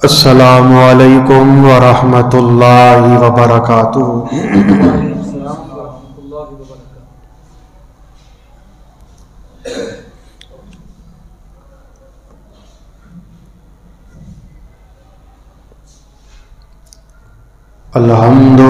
السلام علیکم ورحمۃ اللہ وبرکاتہ۔ الحمد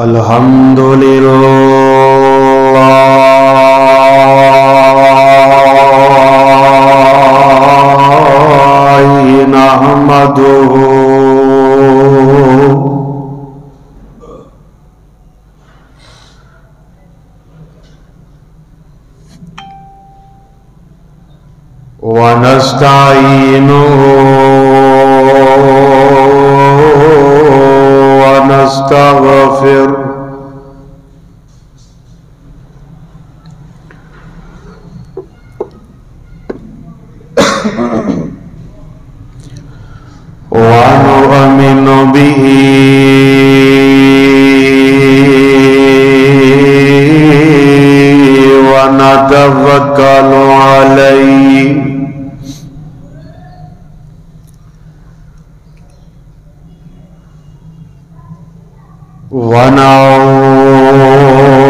الحمد لله نحمده ونستعينه ونستغفر ونؤمن به ونتوكل عليه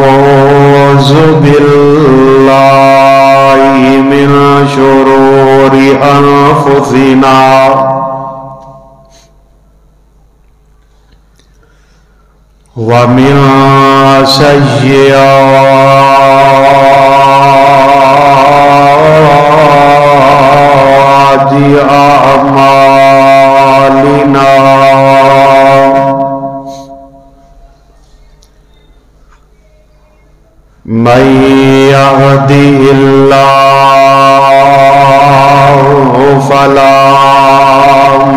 ونعوذ بالله من شرور أنفسنا ومن سيئات أعمالنا من يهده الله فلا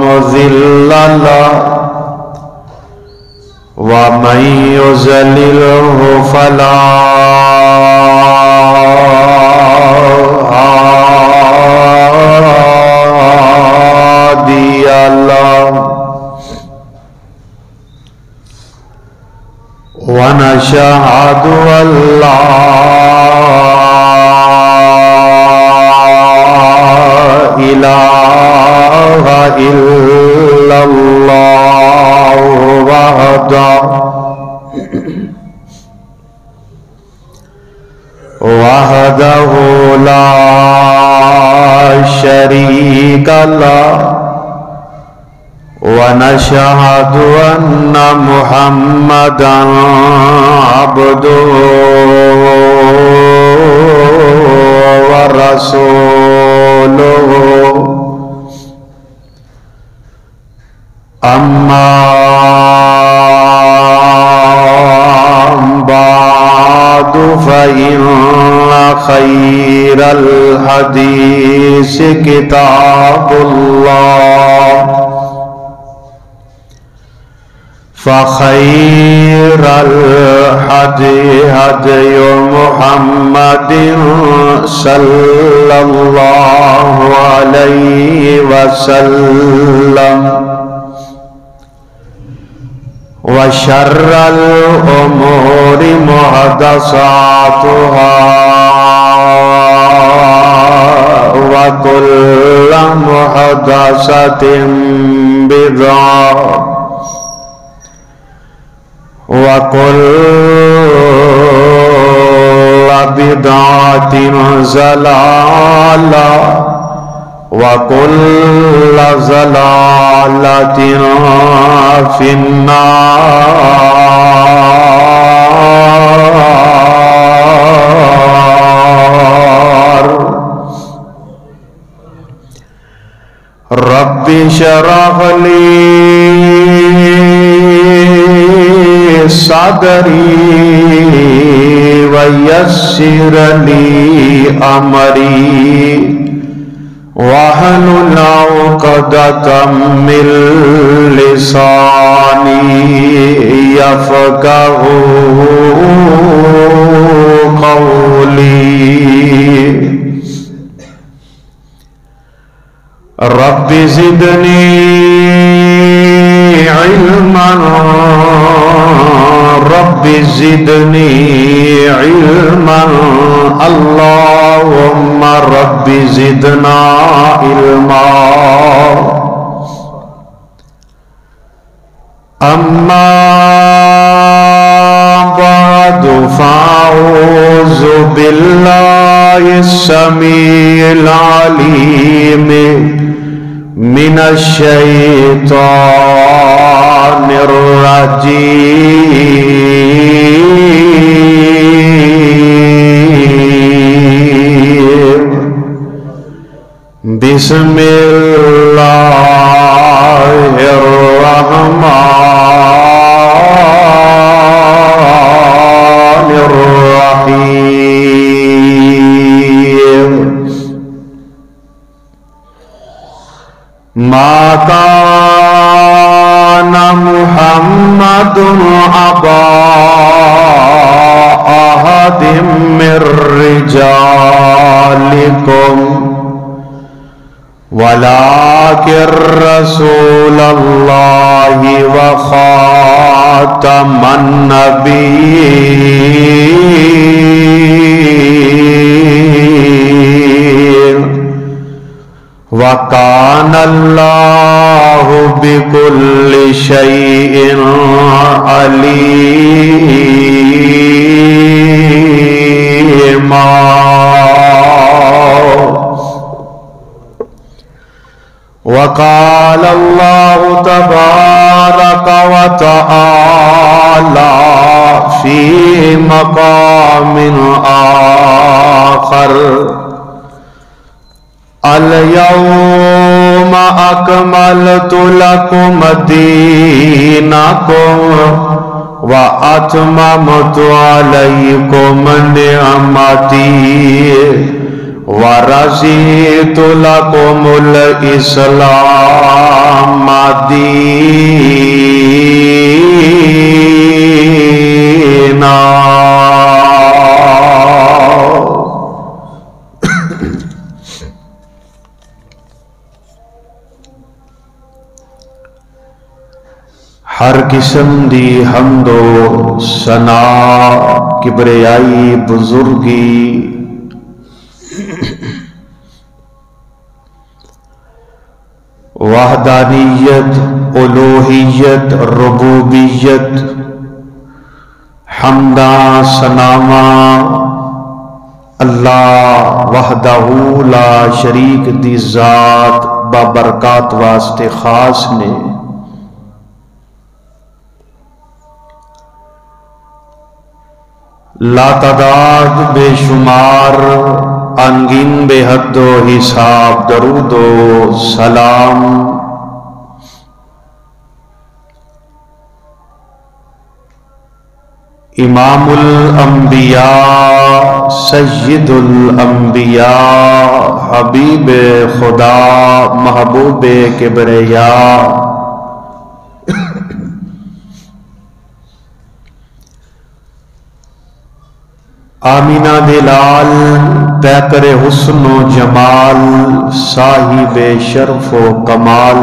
مضل له ومن يضلله فلا هادي له ونشهد أن لا إله إلا الله وحده لا شريك له ونشهد أن محمدا عبده ورسوله أما بعد فإن خير الحديث كتاب الله فخير الهدي هدي محمد صلى الله عليه وسلم وشر الأمور محدثاتها وكل محدثة بدعة وكل بدعة ضلالة وكل ضلالة في النار. رب اشرح لي صدري ويسر لي أمري واحلل عقدة من لساني يفقهوا قولي. رب زدني زدنی علما اللہم رب زدنا علما اما بعد فاعوذ باللہ السمیع العلیم من الشیطان الرجیم بسم اللہ الرحمن الرحیم ما كان محمد أبا أحد من رجالكم ولكن رسول الله وخاتم النبيين وَكَانَ اللَّهُ بِكُلِّ شَيْءٍ عَلِيمًا وَقَالَ اللَّهُ تَبَارَكَ وَتَعَالَى فِي مَقَامٍ آخَرٍ اليوم أكملت لكم دينكم وأتممت عليكم نعمتي ورضيت لكم الإسلام دينا ہر قسم دی حمد و ثنا کبریائی بزرگی وحدانیت الوہیت ربوبیت حمدہ ثناواں اللہ وحدہ لا شریک دی ذات بابرکات واسطے خاص نے لا تعداد بے شمار انگن بے حد و حساب درود و سلام امام الانبیاء سید الانبیاء حبیب خدا محبوب کبریاء آمینہ دلال پیکر حسن و جمال صاحب شرف و کمال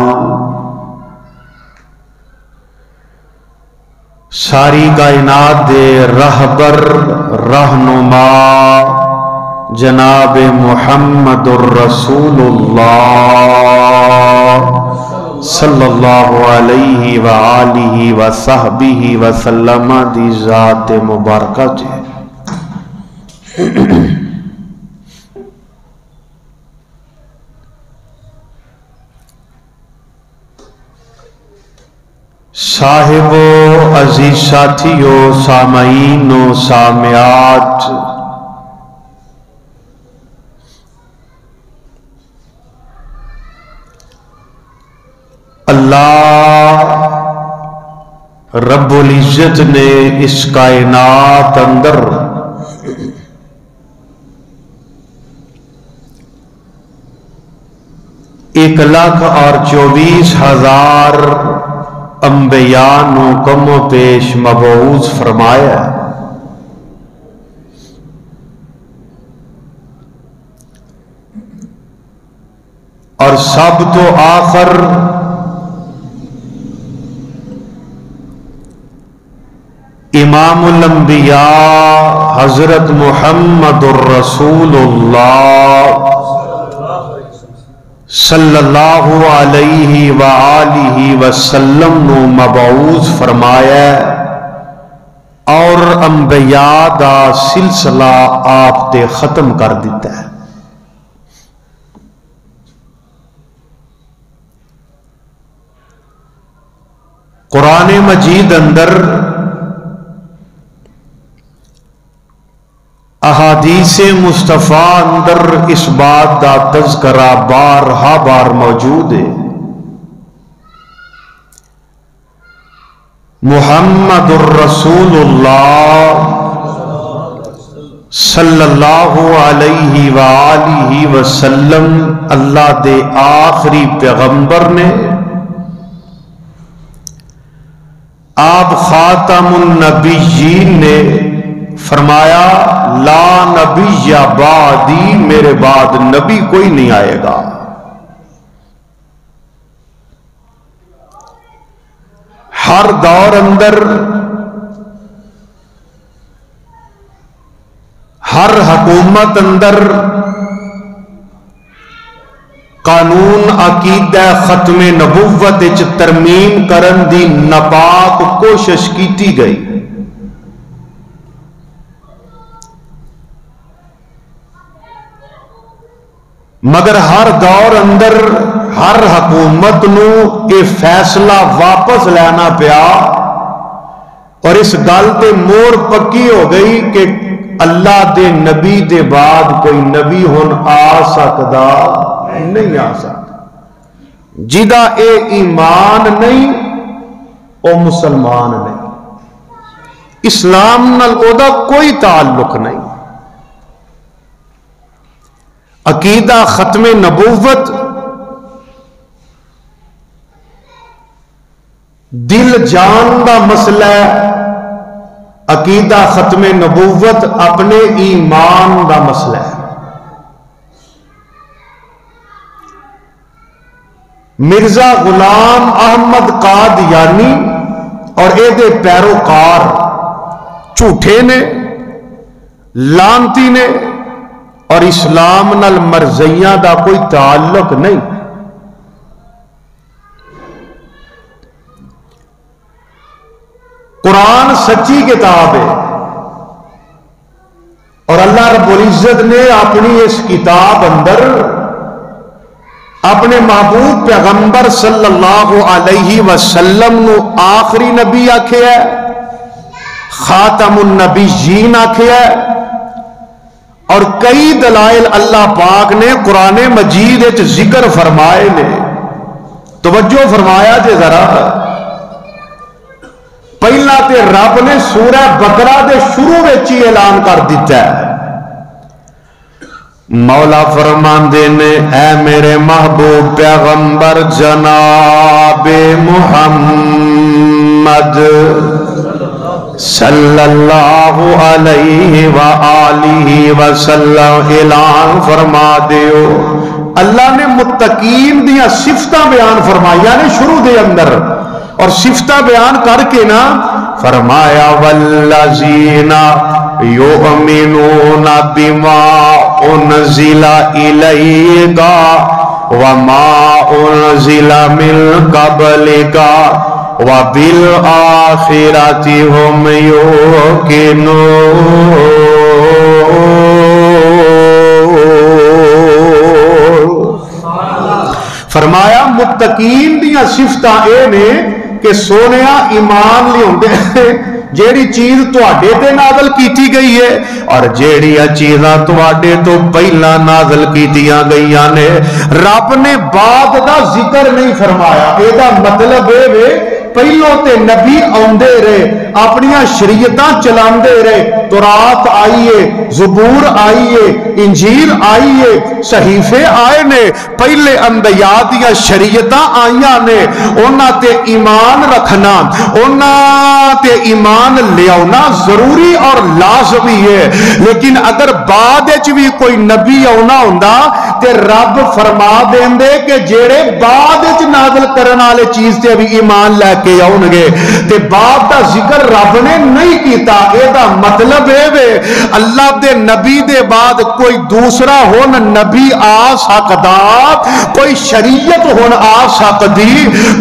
ساری کائنات دے رہبر رہنما جناب محمد الرسول اللہ صلی اللہ علیہ وآلہ وصحبہ وسلم دی ذات مبارکہ جے صاحبو عزیز ساتھیو سامعین و سامعات اللہ رب العزت نے اس کائنات اندر ایک لاکھ اور 24,000 انبیاء نو کم و پیش مبعوث فرمایا اور سب تو آخر امام الانبیاء حضرت محمد الرسول اللہ صلی اللہ علیہ وآلہ وسلم نو مبعوث فرمایا اور انبیاء دا سلسلہ آپ تے ختم کر دیتا ہے۔ قرآن مجید اندر احادیث مصطفیٰ اندر اس بات دا تذکرہ بارہا بار موجود ہے۔ محمد الرسول اللہ صلی اللہ علیہ وآلہ وسلم اللہ دے آخری پیغمبر نے، آپ خاتم النبیین نے فرمایا لا نبی بعدی، میرے بعد نبی کوئی نہیں آئے گا۔ ہر دور اندر ہر حکومت اندر قانون عقیدہ ختم نبوت وچ ترمیم کرن دی ناپاک کوشش کیتی گئی، مگر ہر دور اندر ہر حکومت نو یہ فیصلہ واپس لینا پیا اور اس گل تے مور پکی ہو گئی کہ اللہ دے نبی دے بعد کوئی نبی ہن آ سکدا نہیں آ سکتا، جدا اے ایمان نہیں او مسلمان نہیں، اسلام نال او دا کوئی تعلق نہیں۔ عقیدہ ختم نبوت دل جان دا مسئلہ ہے، عقیدہ ختم نبوت اپنے ایمان دا مسئلہ ہے۔ مرزا غلام احمد قادیانی اور اے دے پیروکار جھوٹے نے، لانتی نے، اور اسلام نال مرزیاں دا کوئی تعلق نہیں۔ قرآن سچی کتاب ہے اور اللہ رب العزت نے اپنی اس کتاب اندر اپنے محبوب پیغمبر صلی اللہ علیہ وسلم نو آخری نبی آکھیا ہے، خاتم النبیین آکھیا ہے، اور کئی دلائل اللہ پاک نے قرآن مجید وچ ذکر فرمائے نے۔ توجہ فرمایا جے ذرا، پہلا تے رب نے سورہ بقرہ دے شروع وچ ہی اعلان کر دیتا ہے، مولا فرماندے نے اے میرے محبوب پیغمبر جناب محمد صلی اللہ علیہ وآلہ وسلم اعلان فرما دیو۔ اللہ نے متقین دیا صفتاں بیان فرمایا نے شروع دے اندر، اور صفتاں بیان کر کے نا فرمایا والذین یؤمنون بما انزل الیک وما انزل من قبلک وبالآخرۃ ہم یوقنون۔ فرمایا متقین دیاں صفتاں اے نے کہ سونیا ایمان لیاوندے جیڑی چیز تواڈے تے نازل کیتی گئی ہے اور جیڑی چیزاں تواڈے تو پہلا نازل کیتیاں گئیاں نے، رب نے بعد دا ذکر نہیں فرمایا۔ اے دا مطلب اے پہلو تے نبی آندے رہے، اپنیاں شریعتاں چلاندے رہے، تورات آئیے، زبور آئیے، انجیل آئیے، صحیفے آئے نے، پہلے انبیاء دیاں شریعتاں آئیاں نے، انہاں تے ایمان رکھنا، انہاں تے ایمان لیاؤنا ضروری اور لازمی ہے۔ لیکن اگر بعد وچ بھی کوئی نبی آنا ہوندا تے رب فرما دیندے کہ جیڑے بعد وچ نازل کرن والے چیز تے بھی ایمان لے کے آؤن گے تے بعد دا ذکر رب نے نہیں کیتا. اے دا مطلب ہے وے اللہ دے نبی دے بعد کوئی دوسرا ہون نبی آ سکدا, کوئی شریعت ہون آ سکدی,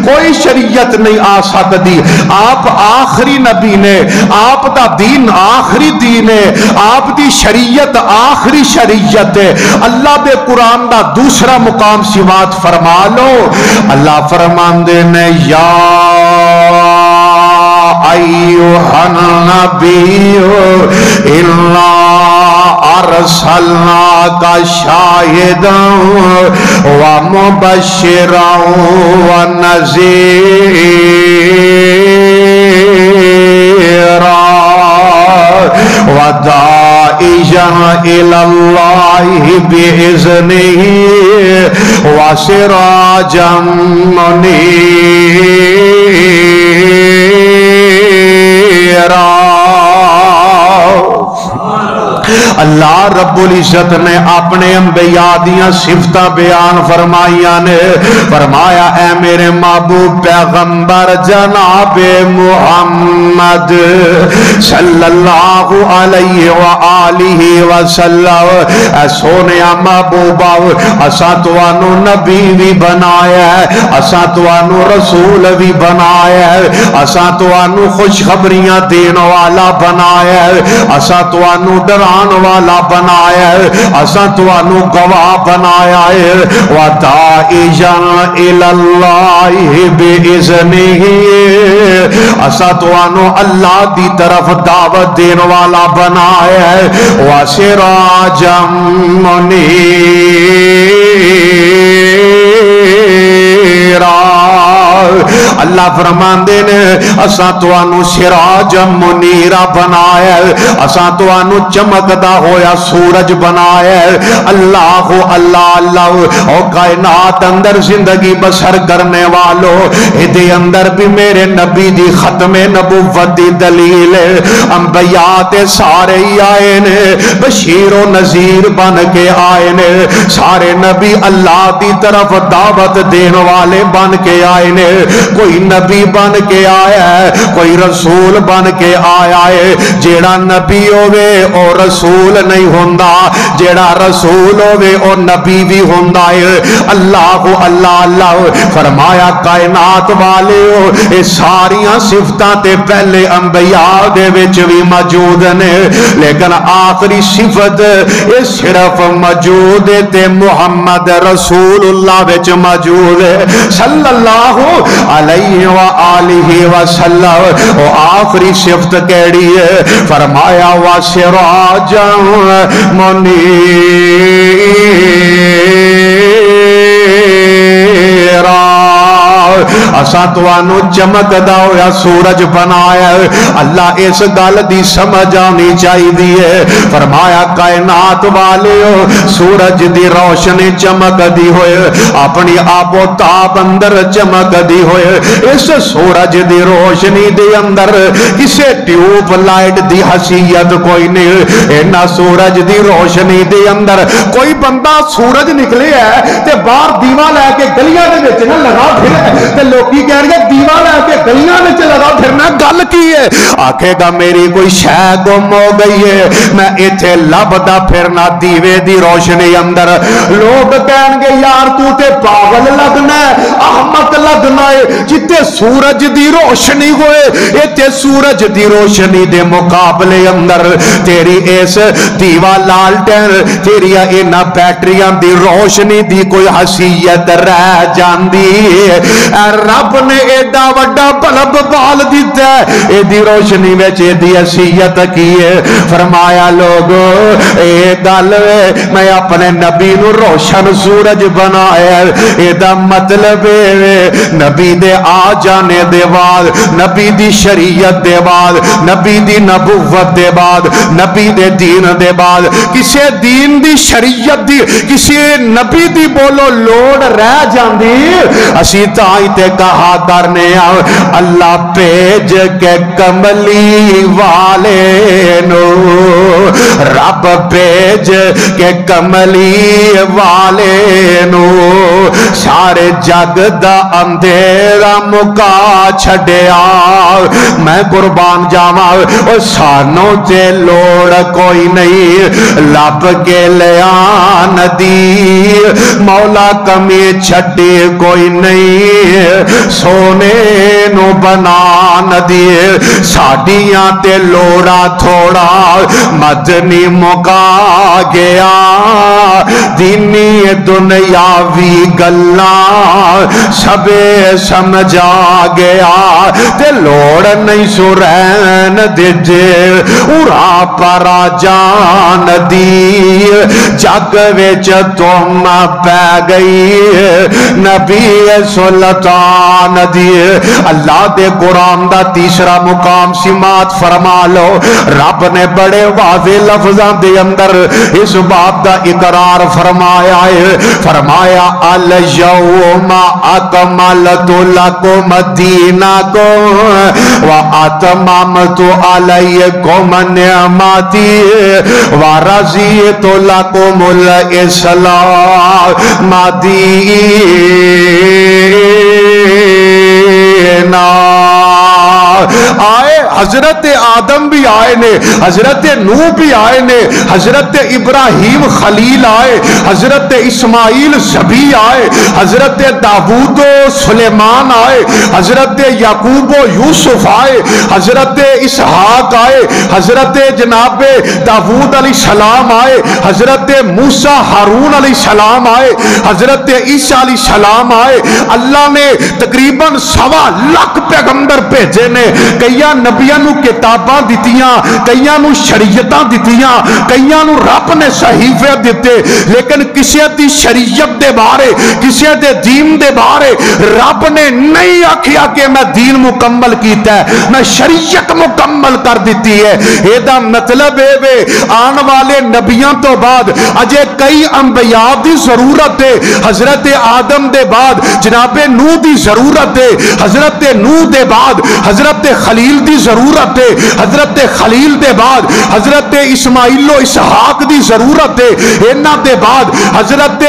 کوئی شریعت نہیں آ سکدی. آپ آخری نبی نے, آپ دا دین آخری دین ہے, آپ دی شریعت آخری شریعت ہے. اللہ دے قرآن دا دوسرا مقام سماعت فرما لو. اللہ فرماندے نے یا ایھا النبی انا ارسلناک شاہدا ومبشرا ونذیرا وداعیا الی اللہ بإذنہ وسراجا منیرا. اللہ رب العزت نے اپنے انبیاء دیاں صفتاں بیان فرمائیاں نے. فرمایا اے میرے محبوب پیغمبر جناب محمد صلی اللہ علیہ وآلہ وسلم, اے سونیا محبوبہ اساں تانوں نبی بھی بنایا ہے, اساں تانوں رسول بھی بنایا ہے, اساں تانوں خوشخبریاں دین والا بنایا ہے, اساں تانوں ڈران والا بنایا ہے, اساں تانوں گواہ بنایا ہے. وداعیا الی اللہ بإذنہ, اساں تانوں اللہ دی طرف دعوت دین والا بنایا ہے. وسراجا منیرا, اللہ فرماندے نے اساں تانوں سراج منیرا بنایا ہے, اساں تانوں چمکدا ہویا سورج بنایا ہے. اللہ اللہ اللہ او کائنات اندر زندگی بسر کرنے والو, ادھے اندر بھی میرے نبی دی ختم نبوت دی دلیل ہے. انبیاء تے سارے ہی آئے نے بشیر و نذیر بن کے آئے نے, سارے نبی اللہ دی طرف دعوت دین والے بن کے آئے نے. کوئی نبی بن کے آیا ہے, کوئی رسول بن کے آیا ہے. جیڑا نبی ہوئے او رسول نہیں ہوندا, جیڑا رسول ہوئے او نبی بھی ہوندا ہے. اللہ اللہ اللہ فرمایا کائنات والے ہو اے ساریاں صفتاں تے پہلے انبیاء دے وچ بھی موجود نے, لیکن آخری صفت اے صرف موجود ہے تے محمد رسول اللہ وچ موجود ہے صلی اللہ علیہ وآلہ وسلم. او آخری صفت کیڑی ہے؟ فرمایا وسراجا منیرا, اساں تانوں چمکدا ہویا سورج بنایا ہے. اللہ اس گل دی سمجھ آنی چاہیے. فرمایا کائنات والےو سورج دی روشنی چمکدی ہوئے, اپنی آب و تاب اندر چمکدی ہوئے. اس سورج دی روشنی دے اندر کسے ٹیوب لائٹ دی حیثیت کوئی نہیں. اینا سورج دی روشنی دے اندر کوئی بندہ سورج نکلے ہے تے باہر دیوا لے کے گلیاں دے وچ نہ لگا پھرے تے لوکی کہہ گے دیوا لے کے گلیاں وچ لگا پھرنا گل کی ہے؟ آکھے گا میری کوئی شے گم ہو گئی ہے, میں ایتھے لبدا پھرنا دیوے دی روشنی اندر. لوگ کہن گے یار تو تے پاگل لگنا ہے, احمق لگنا ہے, جتے سورج دی روشنی ہوئے ایتھے سورج دی روشنی دے مقابلے اندر تیری اس دیوا لالٹین تیری اینا بیٹریاں دی روشنی دی کوئی حیثیت رہ جاندی ہے. رب نے ایڈا وڈا بلب بال دیتا ہے, ایدی روشنی وچ ایدی حیثیت کی ہے. فرمایا لوگو اے گل میں اپنے نبی نو روشن سورج بنایا, ایدا مطلب ہے نبی دے آ جانے دے بعد, نبی دی شریعت دے بعد, نبی دی نبوت دے بعد, نبی دے دین دے بعد کسے دین دی شریعت دی کسے نبی دی بولو لوڑ رہ جاندی. اسی تائیں تے کہا کرنے اللہ بھیج کے کملی والے نو، رب بھیج کے کملی والے نو، سارے جگ دا اندھیرا مکا چھڈیا۔ میں قربان جاواں سانو تے لوڑ کوئی نہیں، لب کے لیا ندی مولا کمی چھٹی کوئی نہیں، سونے نو بنا ندی ساڈیاں تے لوڑا تھوڑا مدنی مکا گیا، دینی دنیاوی گلاں سبے سمجھا گیا، تے لوڑ نہیں سرین دیجے اڑا پرا جان دی، جگ وچ تم پہ گئی نبی سلطان دی۔ اللہ دے قرآن دا تیسرا مقام سماعت فرما لو، رب نے بڑے واضح لفظاں دے اندر اس بات دا اقرار فرمایا ہے، فرمایا الیوم اکملت لکم دینکم واتممت علیکم نعمتی ورضیت لکم الاسلام دینا۔ آئے حضرت آدم بھی آئے نے، حضرت نوح بھی آئے نے، حضرت ابراہیم خلیل آئے، حضرت اسماعیل ذبی آئے، حضرت داؤد و سلیمان آئے، حضرت یعقوب و یوسف آئے، حضرت اسحاق آئے، حضرت جناب داؤد علیہ السلام آئے، حضرت موسیٰ ہارون علیہ السلام آئے، حضرت عیسیٰ علیہ السلام آئے۔ اللہ نے تقریباً 1.25 لاکھ پیغمبر بھیجے نے، کئیاں نبیاں نو کتاباں دتیاں، کئیاں نو شریعتاں دتیاں، کئیاں نو رب نے صحیفے دیتے، لیکن کسی دی شریعت دے بارے، کسی دے دین دے بارے رب نے نہیں آکھیا کہ میں دین مکمل کیتا ہے، میں شریعت مکمل کر دیتی ہے۔ ایدہ مطلب ہے آن والے نبیان تو بعد اجے کئی انبیاء دی ضرورت ہے، حضرت آدم دے بعد جناب نوح دی ضرورت ہے، حضرت نوح دے بعد حضرت خلیل دی ضرورت ہے، حضرت خلیل دے بعد حضرت اسماعیل و اسحاق دی ضرورت ہے، اینا دے بعد حضرت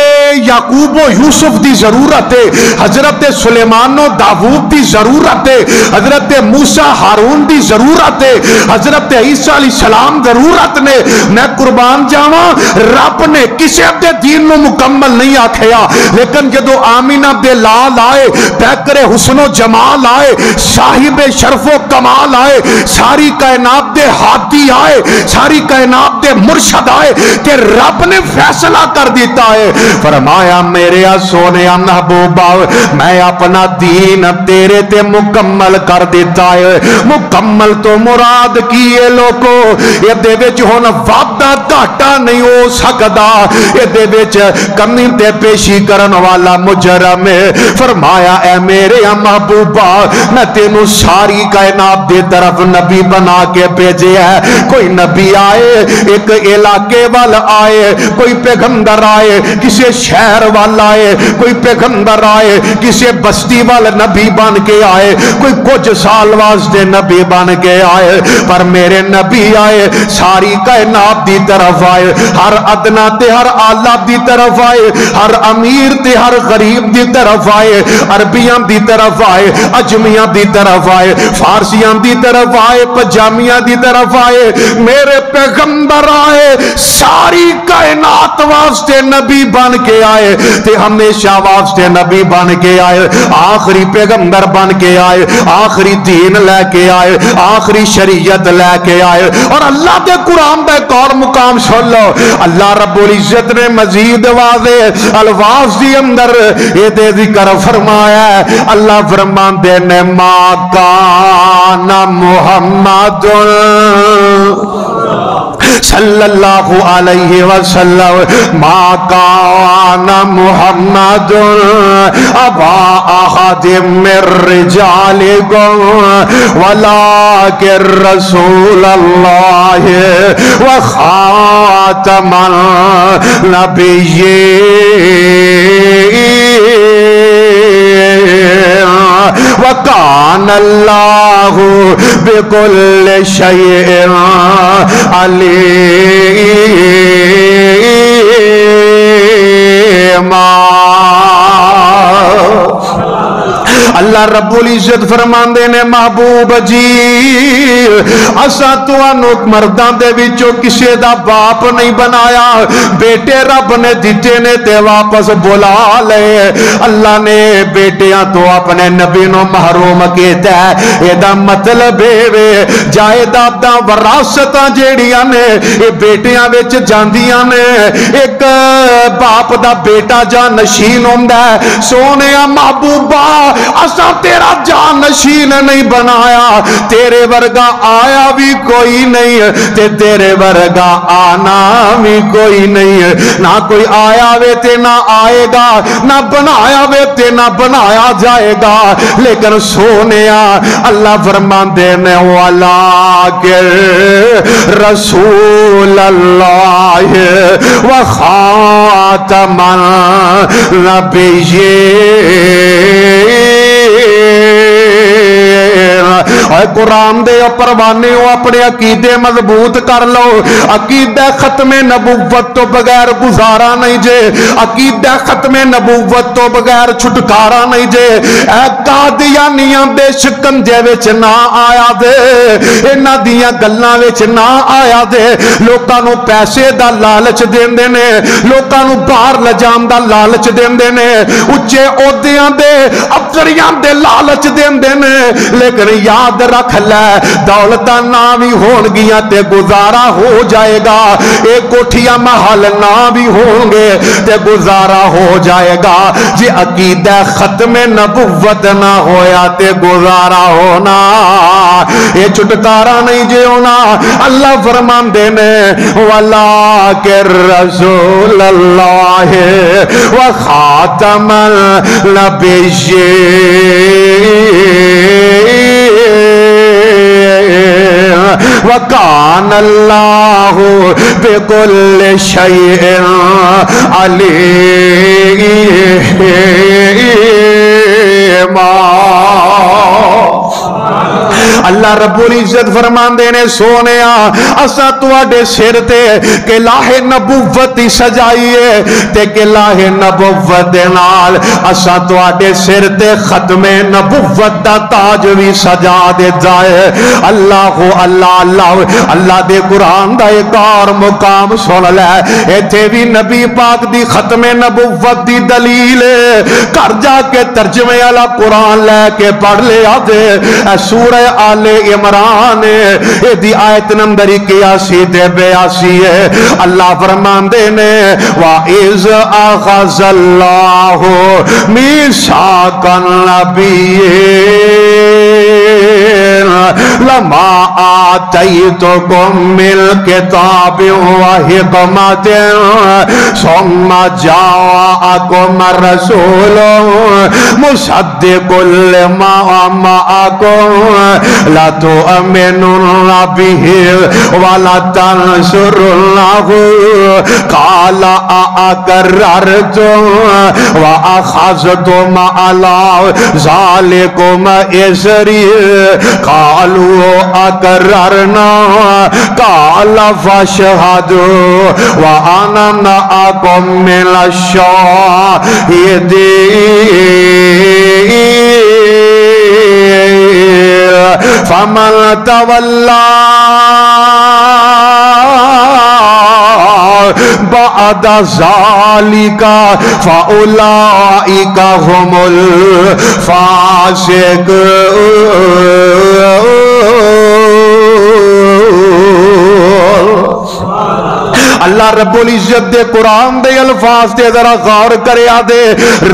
یعقوب و یوسف دی ضرورت ہے، حضرت سلیمان و داؤد دی ضرورت ہے، حضرت موسیٰ ہارون دی ضرورت ہے، حضرت عیسیٰ علیہ السلام ضرورت نے۔ میں قربان جاواں رب نے کسی دے دین نو مکمل نہیں آکھیا، لیکن جدو آمینہ دے لال آئے، پیکر حسن و جمال آئے، صاحب شرف و کمال آئے، ساری کائنات دے ہاتھی آئے، ساری کائنات دے مرشد آئے، کہ رب نے فیصلہ کر دیتا ہے، فرمایا میرے سونے محبوبا میں اپنا دین تیرے تے مکمل کر دیتا ہے۔ مکمل تو مراد کیے لوگو یہ دے وچ ہن وعدہ گھاٹا نہیں ہو سکدا، یہ دے وچ کمی تے پیشی کرن والا مجرم ہے۔ فرمایا اے میرے محبوبا میں تینوں ساری کائنات دے طرف نبی بنا کے بھیجے ہے۔ کوئی نبی آئے ایک علاقے وال آئے، کوئی پیغمبر آئے کسی شہر وال آئے، کوئی پیغمبر آئے کسی بستی وال نبی بن کے آئے، کوئی کچھ سال واسطے نبی بن کے آئے، پر میرے نبی آئے ساری کائنات دی طرف آئے، ہر ادنا تے ہر اعلیٰ دی طرف آئے، ہر امیر تے ہر غریب دی طرف آئے، عربیاں دی طرف آئے، اجمیاں دی طرف آئے، فارسیاں دی طرف آئے، پجامیاں دی طرف آئے، میرے پیغمبر آئے ساری کائنات واسطے نبی بن کے آئے، تے ہمیشہ واسطے نبی بن کے آئے، آخری پیغمبر بن کے آئے، آخری دین لے کے آئے، آخری شریعت لے کے آئے۔ اور اللہ دے قرآن دا ایک اور مقام سن لو، اللہ رب العزت نے مزید واضح الفاظ دی اندر یہ دے ذکر فرمایا ہے۔ اللہ فرمان دے نے ما کان محمد صلی اللہ علیہ وسلم ما کان محمد ابا احد من رجالکم ولکن رسول اللہ وخاتم النبیین وَكَانَ اللَّهُ بِكُلِّ شَيْءٍ عَلِيمًا۔ اللہ رب العزت فرماندے نے محبوب جی اساں تانوں مرداں دے وچوں کسے دا باپ نہیں بنایا، بیٹے رب نے دتے نے تے واپس بلا لے۔ اللہ نے بیٹیاں تو اپنے نبی نو محروم کیتا ہے، اے دا مطلب اے جائیداداں وراثتاں جیڑیاں نے اے بیٹیاں وچ جاندیاں نے، ایک باپ دا بیٹا جانشین ہوندا ہے۔ سونیا محبوبہ اساں تیرا جانشین نہیں بنایا، تیرے ورگا آیا بھی کوئی نہیں تے تیرے ورگا آنا بھی کوئی نہیں، نہ کوئی آیا وے تے نہ آئے گا، نہ بنایا وے تے نہ بنایا جائے گا۔ لیکن سونیا اللہ فرماندے نے وَلَٰكِن رسول اللہ وخاتم النبیین۔ اے قرآن دے پروانے ہو اپنے عقیدے مضبوط کر لو، عقیدہ ختم نبوت تو بغیر گزارا نہیں جے، عقیدہ ختم نبوت تو بغیر چھٹکارا نہیں جے۔ اے قادیانیاں دے شکنجے وچ نہ آیا دے، انہاں دیاں گلاں وچ نہ آیا دے، لوکاں نو پیسے دا لالچ دیندے نے، لوکاں نو باہر لجان دا لالچ دیندے نے، اچے عہدیاں دے افسریاں دے لالچ دیندے نے، لیکن یاد رکھ لے دولتاں نہ بھی ہون گیاں تے گزارا ہو جائے گا، ایک کوٹھیاں محل نہ بھی ہوں گے تے گزارا ہو جائے گا۔ جی عقیدہ ختم نبوت نہ ہویا تے گزارا ہونا یہ چھٹکارا نہیں جے ہونا۔ اللہ فرماندے نے وَلَٰكِن رَّسُولَ اللَّهِ وَخَاتَمَ النَّبِيِّينَ وَكَانَ اللَّهُ بِكُلِّ شَيْءٍ عَلِيمًا۔ اللہ رب العزت فرماندے نے سونیا اسا تواڈے سر تے کہ لاہ نبوت سجائیے تے کہ لاہ نبوت دے نال اسا تواڈے سر تے ختم نبوت دا تاج وی سجا دے جائے۔ اللہ اللہ اللہ اللہ دے قرآن دا ایک اور مقام سن لے، ایتھے بھی نبی پاک دی ختم نبوت دی دلیل کر جا کے ترجمے والا قرآن لے کے پڑھ لے آدھے سورہ آل عمران دی آیت نمبر 81 تے 82 ہے۔ اللہ فرماندے نے وَإِذْ أَخَذَ اللَّهُ مِيثَاقَ النَّبِيِّينَ لَمَا آتَيْتُكُم مِّنَ الْكِتَابِ وَحِكْمَةٍ ثُمَّ جَاءَكُمْ رَسُولٌ مُصَدِّقٌ لِّمَا مَعَكُمْ لَتُؤْمِنُنَّ بِهِ وَلَتَنصُرُنَّهُ قَالَ أَأَقْرَرْتُمْ وَأَخَذْتُمْ عَلَىٰ ذَٰلِكُمْ إِصْرِي قَالُوا أَقْرَرْنَا قَالَ فَاشْهَدُوا وَأَنَا مَعَكُمْ مِنَ الشَّاهِدِينَ فَمَنْ تَوَلَّى بعد ذلك فأولئك هم الفاسقون۔ اللہ رب العزت دے قرآن دے الفاظ دے ذرا غور کریا دے،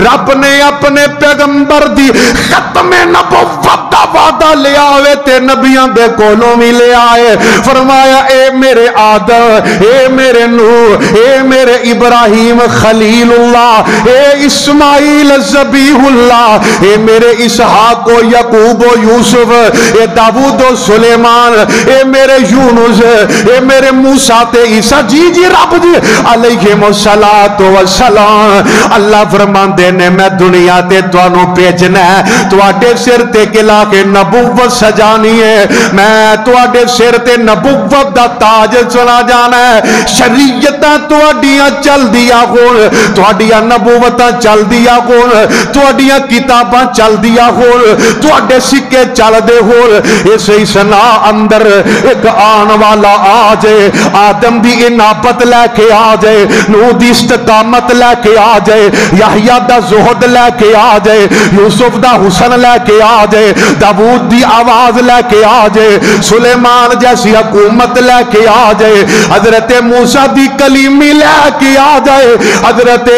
رب نے اپنے پیغمبر دی ختم نبوت دا وعدہ لے آوے تے نبیاں دے کولوں بھی لے آئے فرمایا اے میرے آدم اے میرے نوح اے میرے ابراہیم خلیل اللہ اے اسماعیل ذبیح اللہ اے میرے اسحاق و یعقوب و یوسف اے داؤد و سلیمان اے میرے یونس اے میرے موسیٰ تے عیسیٰ جی رب جی علیہم السلام اللہ فرماندے نے میں دنیا تے توانوں پیجنا ہے تواڈے سر تے کلا کے نبوت سجانی ہے میں تواڈے سر تے نبوت دا تاج چلا جانا ہے شریعتاں تواڈیاں چل دیا ہون تواڈیاں نبوتاں چل دیا ہون تواڈیاں کتاباں چل دیا ہون تواڈے سکے چل دے ہون اسی سنا اندر ایک آن والا آ جائے آدم دی انابت لے کے آ جائے نوح دی استقامت لے کے آ جائے یحییٰ دا زہد لے کے آ جائے یوسف دا حسن لے کے آ جائے داؤد دی آواز لے کے آ جائے سلیمان جیسی حکومت لے کے آ جائے حضرت موسیٰ دی کلیمی لے کے آ جائے حضرت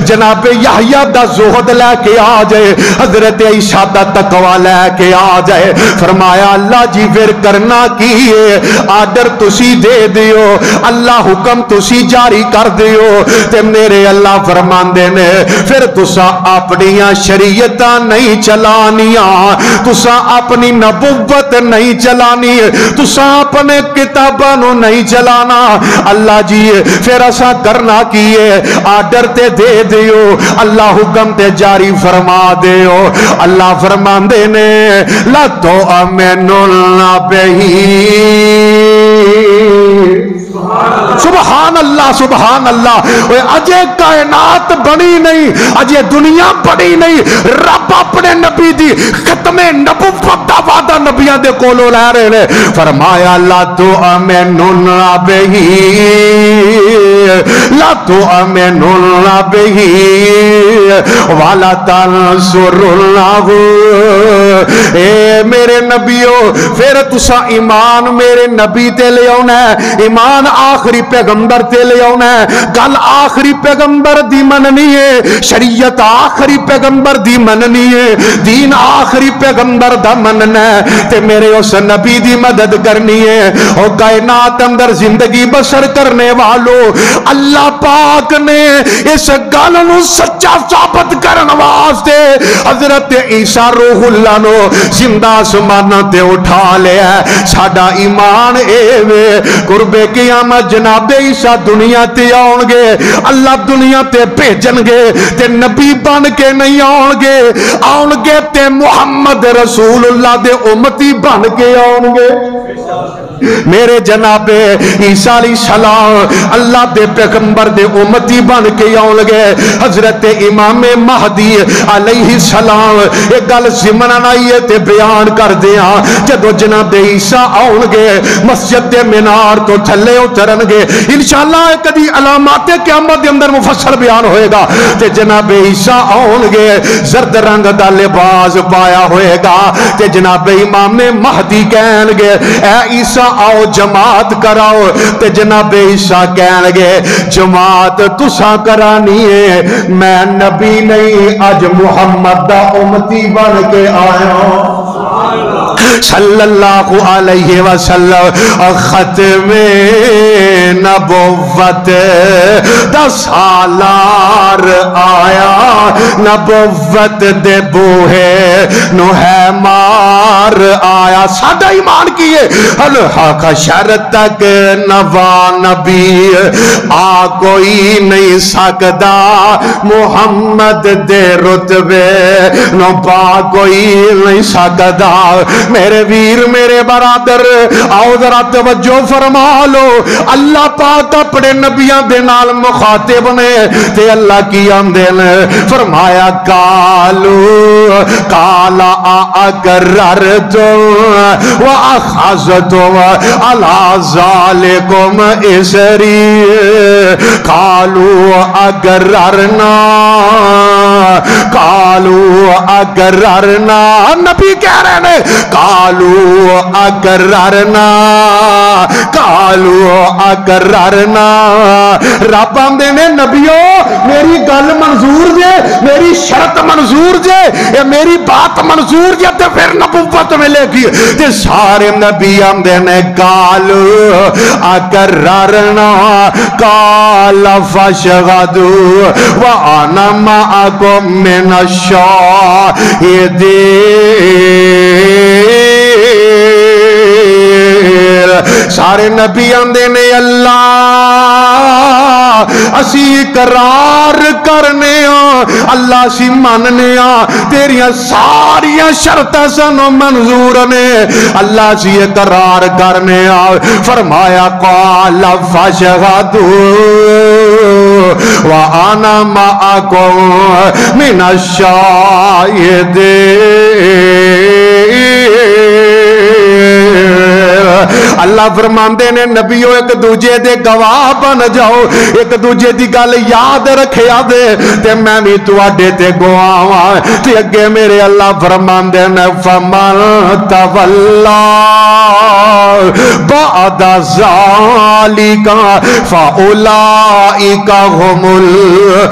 جناب یحییٰ دا زہد لے کے آ جائے حضرت عیسیٰ دا تقوی لے کے آ جائے فرمایا اللہ جی پھر کرنا کی ہے آرڈر تسی دے دیو اللہ حکم تسی جاری کر دیو تے میرے اللہ فرماندے نے پھر تسا اپنیاں شریعتاں نہیں چلانیاں تسا اپنی نبوت نہیں چلانی تسا اپنے کتاباں نو نہیں چلانا اللہ جی پھر ایسا کرنا کیے آرڈر تے دے دیو اللہ حکم تے جاری فرما دیو اللہ فرماندے نے لا تو امنون بہی سبحان اللہ اجے کائنات بنی نہیں اجے دنیا بنی نہیں رب اپنے نبی دی ختم نبوت دا وعدہ نبیاں دے کولوں لے رہے نے فرمایا لا تو امنون بہی لا تو امنون بہی والا تنصرونہ اے میرے نبیو پھر تسا ایمان میرے نبی تے لے آنا ہے ایمان آخری پیغمبر تے لے آنا ہے گل آخری پیغمبر دی مننی ہے شریعت آخری پیغمبر دی مننی ہے دین آخری پیغمبر دا مننا ہے تے میرے اس نبی دی مدد کرنی ہے اور کائنات اندر زندگی بسر کرنے والو اللہ پاک نے اس گل نو سچا ثابت کرن واسطے حضرت عیسیٰ روح اللہ نو زندہ آسمان تے اٹھا لیا ساڈا ایمان اے وے قرب قیامت جناب عیسیٰ دنیا تے آؤں گے اللہ دنیا تے بھیجن گے تے نبی بن کے نہیں آؤں گے تے محمد رسول اللہ دے امتی بن کے آؤں گے میرے جناب عیسیٰ علیہ السلام اللہ دے پیغمبر دے امتی بن کے آؤں گے حضرت امام مہدی علیہ السلام ایک گل زمنان آئیے تے بیان کر دیا جدو جناب عیسیٰ آؤں گے مسجد دے منار تو تھلے اترن گے انشاءاللہ کدی علامات قیامت دے اندر مفصل بیان ہوئے گا تے جناب عیسیٰ آؤں گے زرد رنگ دا لباس پایا ہوئے گا تے جناب امام مہدی کہن گے اے عیسیٰ آؤ جماعت کراؤ تے جناب عیسیٰ کہن گے جماعت تسا کرانی ہے میں نبی نہیں اج محمد دا امتی بن کے آیا صلی اللہ علیہ وسلم ختم نبوت دا سالار آیا نبوت دے بوہے نو ہے مار آیا سادہ ایمان کیے الحق شر تک نوا نبی آ کوئی نہیں سکدا محمد دے رتبے نو پا کوئی نہیں سکدا میرے ویر میرے برادر آؤ ذرا توجہ فرما لو اللہ پاک اپنے نبیاں دے نال مخاطب نے تے اللہ کی آمدن فرمایا کالو کالا اقررتم واخذتم علی ذالکم اسری کالو اقررنا قالوا اقررنا نبی کہہ رہے ہیں قالوا اقررنا قالوا اقررنا رب آندے نے نبیو میری گل منظور جے میری شرط منظور جے یا میری بات منظور جے تے پھر نبوت ملے گی تے سارے نبی آندے نے قالوا اقررنا قال فاشهدوا وانا معكم من الشاهدين سارے نبی آندے نے اللہ اسی اقرار کرنے اللہ سی ماننے تیریاں ساریاں شرطیں سنو منظور نے اللہ سی اقرار کرنے فرمایا قال فاشهدوا وانا معكم من الشاهدين اللہ فرماندے نے نبیو ایک دوجے دے گواہ بن جاؤ ایک دوجے دی گل یاد رکھیا دے تے میں بھی تواڈے تے گواہ تے اگے میرے اللہ فرماندے نے فمن تولا بعد ذالک فاولئک هم الفاسقون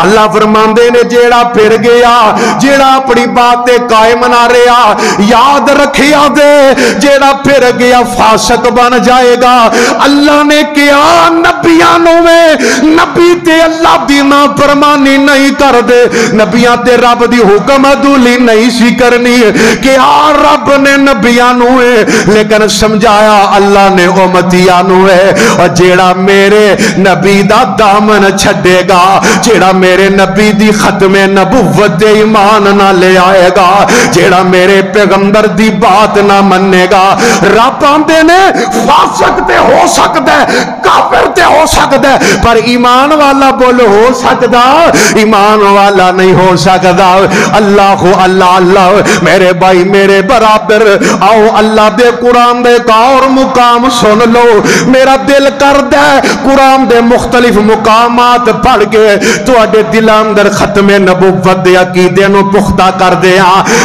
اللہ فرماندے نے جیڑا پھر گیا جیڑا اپنی بات قائم نہ رہا یاد رکھیا دے جیڑا پھر گیا فاسق بن جائے گا اللہ نے کیا نبیانوں میں نبی تے اللہ دی نافرمانی نہیں کر دے نبیاں تے رب دی حکم عدولی نہیں سی کرنی کیا رب نے نبیانوں ہے لیکن سمجھایا اللہ نے امتیانوں ہے اور جیڑا میرے نبی دا دامن چھڑے گا جیڑا میرے نبی دی ختم نبوت دے ایمان نہ لے آئے گا جیڑا میرے پیغمبر دی بات نہ مننے گا رب آندے نے فاسق تے ہو سکتا ہے کافر تے ہو سکتا ہے پر ایمان والا بول ہو سکتا ایمان والا نہیں ہو سکتا اللہ اللہ اللہ میرے بھائی میرے برابر آؤ اللہ دے قرآن دے کا اور مقام سن لو میرا دل کر دے قرآن دے مختلف مقامات پڑھ کے تو اڈے دل اندر ختم نبوت دے عقیدے نو پختہ کر دیا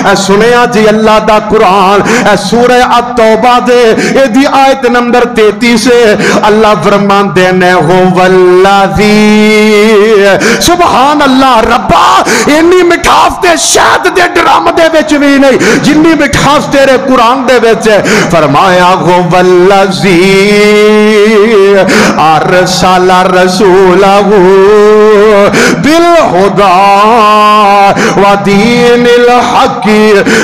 اے سنیا جی اللہ دا قرآن اے سورہ التوبہ دے اے دی آیت نمبر 33 سے اللہ فرمان دینے ہو والذی سبحان اللہ ربا انی مٹھاس دے شہد دے ڈرام دے وچ بھی نہیں جنی مٹھاس تیرے قرآن دے وچ فرمایا ہو والذی ارسل رسولہ بالہدا ودین الحق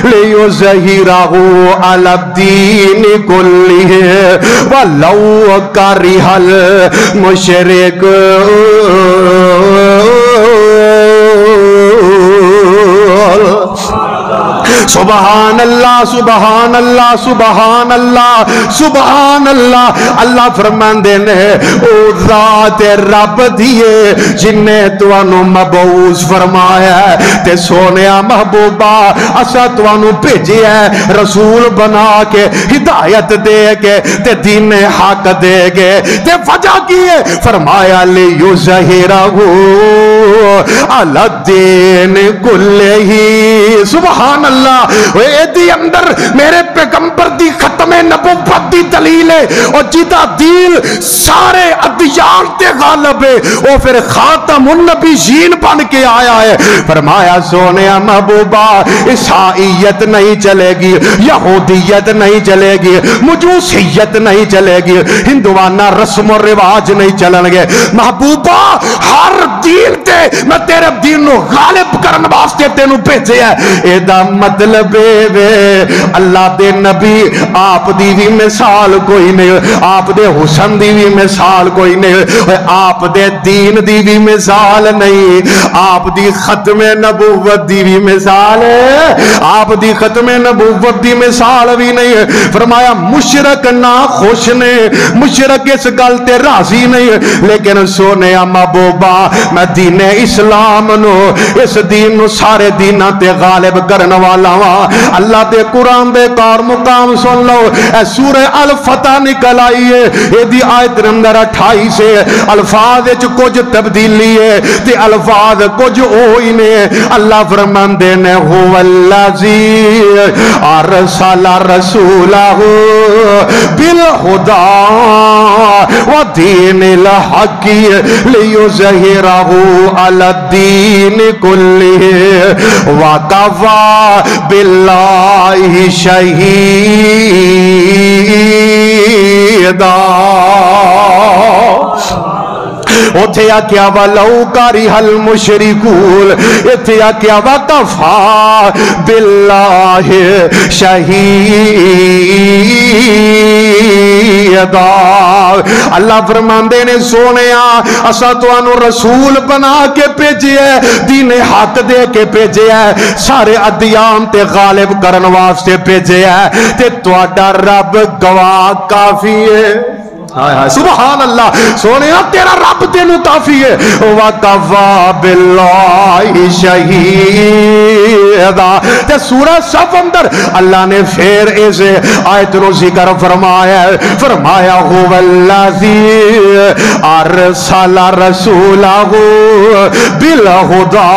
لیظہرہ علی الدین کلہ ولو کرہ المشرکون سبحان اللہ سبحان اللہ سبحان اللہ سبحان اللہ اللہ فرماندے نے او ذات رب دیے جن نے توانو مبعوث فرمایا ہے تے سونیا محبوبہ اسا توانو بھیجے ہے رسول بنا کے ہدایت دے کے تے دین حق دے کے تے وجہ کی ہے فرمایا لیظہرہ علی الدین کلہ سبحان اللہ اے دی اندر میرے پیغمبر دی ختم نبوت دی دلیل ہے اور جیدہ دین سارے ادیان تے غالب ہے وہ پھر خاتم النبیین بن کے آیا ہے فرمایا سونیا محبوبہ عیسائیت نہیں چلے گی یہودیت نہیں چلے گی مجوسیت نہیں چلے گی ہندوانہ رسم و رواج نہیں چلن گے محبوبہ ہر دین تے میں تیرے دین نو غالب کرن واسطے تینوں بھیجے ہے اے دا مطلب ہے اللہ دے نبی آپ دی بھی مثال کوئی نہیں آپ دے حسن دی بھی مثال کوئی نہیں آپ دے دین دی بھی مثال نہیں آپ دی ختم نبوت دی بھی مثال ہے آپ دی ختم نبوت دی مثال بھی نہیں فرمایا مشرک نہ خوش نے مشرک اس گل تے راضی نہیں لیکن سونے محبوبہ میں دین میں اسلام نو اس دین نو سارے دیناں تے غالب کرن والا وا اللہ دے قرآن دے کار مقام سن لو اے سورہ الفتح نکل آئی ہے اے دی آیت نمبر 28 سے الفاظ وچ کچھ تبدیلی ہے تے الفاظ کچھ ہوئی نے اللہ فرماندے نے هو الذی ارسل رسولہ بالہدی ودین الحق لیظہرہ علی الدین کلہ وکفی باللہ شہیدا اتھے آکیا وَلَوْ كَرِهَ الْمُشْرِكُونَ اتھے آکیا وَكَفَى بِاللَّهِ شَهِيدًا اللہ فرماندے نے سونیا اسا تانوں رسول بنا کے بھیجے ہے دین حق دے کے بھیجے ہے سارے ادیان تے غالب کرن واسطے بھیجے ہے تے تہاڈا رب گواہ کافی ہے سبحان اللہ سونے تیرا رب تینو کافی ہے وَقَفَى بِاللَّهِ شَهِيدًا تے سورہ صف اندر اللہ نے پھر اس آیت رو ذکر فرمایا هُوَ الَّذِي أَرْسَلَ رَسُولَهُ بِالْهُدَى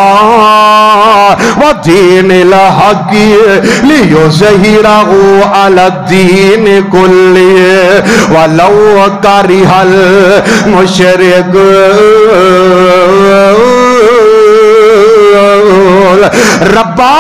وَدِينِ الْحَقِّ لِيُظْهِرَهُ عَلَى الدِّينِ كُلِّهِ وَلَوْ كَرِهَ الْمُشْرِكُونَ ربا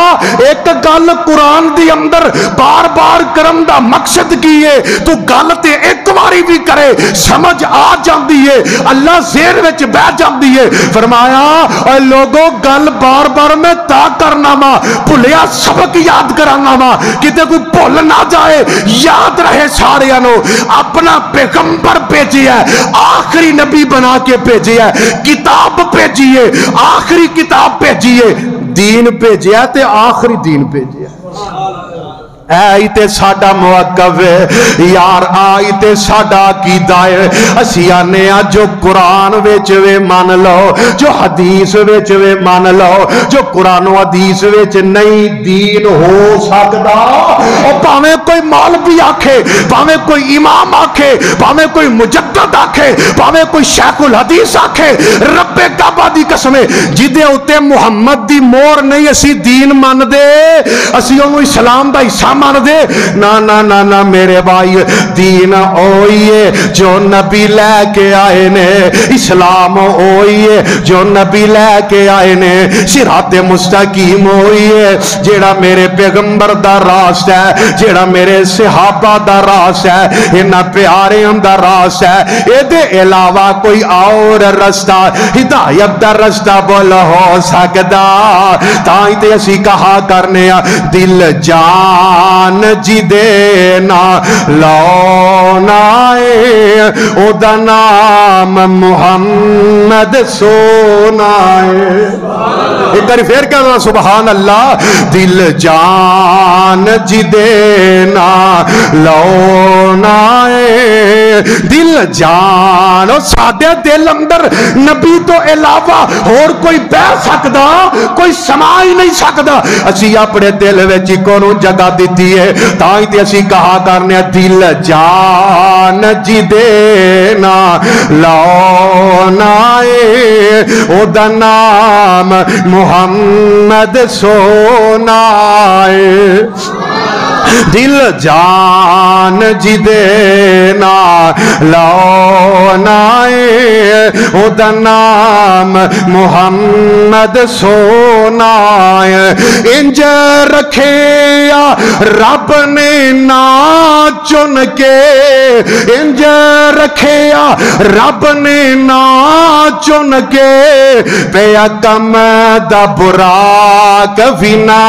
ایک گل قرآن دی اندر بار بار کرم دا مقصد کی ہے تو گل تے ایک باری بھی کرے سمجھ آ جاندی ہے اللہ زیر وچ بہ جاندی ہے فرمایا اے لوگوں گل بار بار میں تا کرنا وا بھلیا سبق یاد کرانا وا کتے کوئی بھول نہ جائے یاد رہے سارے نو اپنا پیغمبر بھیجی ہے آخری نبی بنا کے بھیجی ہے کتاب بھیجی ہے آخری کتاب بھیجی ہے دین بھیجیا تے آخری دین بھیجیا آئی تے ساڈا موقف ہے یار آئی تے ساڈا عقیدہ ہے اسی آنے جو قرآن وچ وے مان لو جو حدیث وچ وے مان لو جو قرآن و حدیث وچ نہیں دین ہو سکتا اور پاویں کوئی مولوی آکھے پاویں کوئی امام آکھے پاویں کوئی مجدد آکھے پاویں کوئی شیخ الحدیث آکھے رب کعبہ دی قسم جدے اتے محمد دی مور نہیں اسی دین مان دے اسی انہوں اسلام دا حصہ مان دے نا نا نا نا میرے بھائی دین ہوئیے جو نبی لے کے آئے نے اسلام ہوئیے جو نبی لے کے آئے نے صراط مستقیم ہوئیے جیڑا میرے پیغمبر دا راست ہے جیڑا میرے صحابہ دا راست ہے انہاں پیاریاں دا راست ہے اے دے علاوہ کوئی اور رستہ ہدایت دا رستہ بول ہو سکدا تائیں تے اسی کہا کرنے دل جان جی دینا لونائے او دا نام محمد سونائے ایک بار پھر کہنا سبحان اللہ دل جان جی دینا لونائے دل جان سادے دل اندر نبی تو علاوہ اور کوئی بہ سکدا کوئی سما ہی نہیں سکدا اسی اپنے دل وچ کونوں جگہ دیتی ہے تائیں تے اسی کہا کرنے دل جان جی دینا لونائے او دا نام محمد سونائے دل جان جی دینا لونائے او دا نام محمد سونائے انج رکھے رب نے نا چن کے انج رکھے رب نے نا چن کے پیا کم دا برا کبھی نہ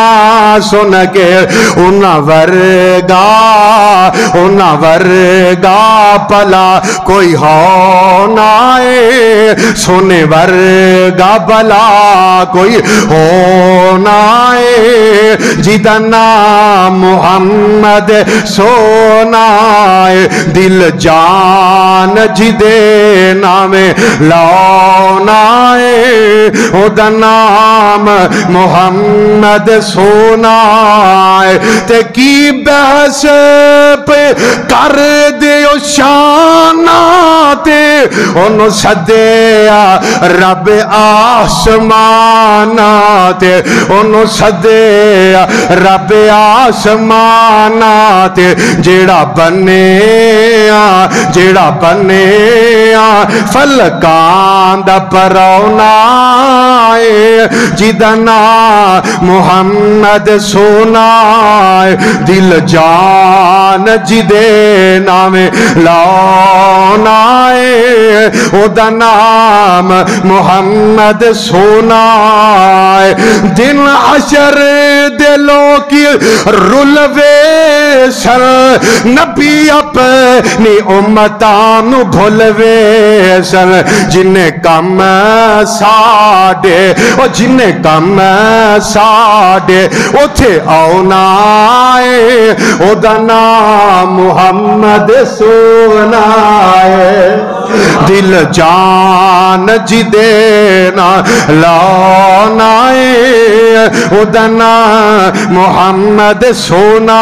سن کے انہاں ورگا پلا کوئی ہو نائے سونے ورگا بلا کوئی ہونا ہے جدا نام محمد سونا ہے دل جان جدے نام لانا ہے او دا نام محمد سونا ہے تے کی بحث پہ کر دیو شاناتے انہوں سدیا رب آسماناتے انہوں سدیا رب آسماناتے جیڑا بنے فلکان دا پرونا جدنا محمد سونا دل جان جدے نام لانا او دا نام محمد سونا دن عشر دلوں کی رلوے سر نبی اپنی امتان بھولوے سر جنہیں کم ساڑے او جنہیں کم ساڑے او تھے آونا او دا نام محمد سونا دل جان جدینا لانا او دا نام محمد سونا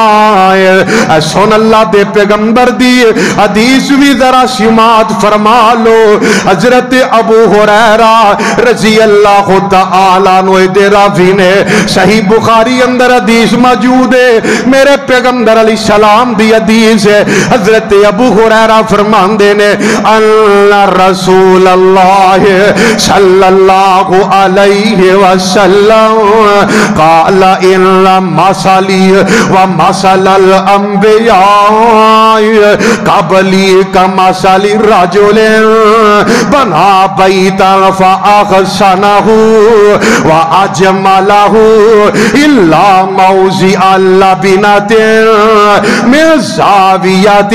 سن اللہ دے پیغمبر دی حدیث بھی ذرا سماعت فرما لو حضرت ابو ہریرہ رضی اللہ تعالیٰ عنہ دے راوی نے صحیح بخاری اندر حدیث موجود ہے میرے پیغمبر علیہ السلام دی حدیث ہے حضرت ابو ہریرہ فرماندے نے اللہ رسول اللہ صلی اللہ علیہ وسلم قال ان مثلی و مثل الانبیاء قبلی کمثل رجل بنا بیتا فاحسنہ واجملہ الا موضع لبنۃ من زاویۃ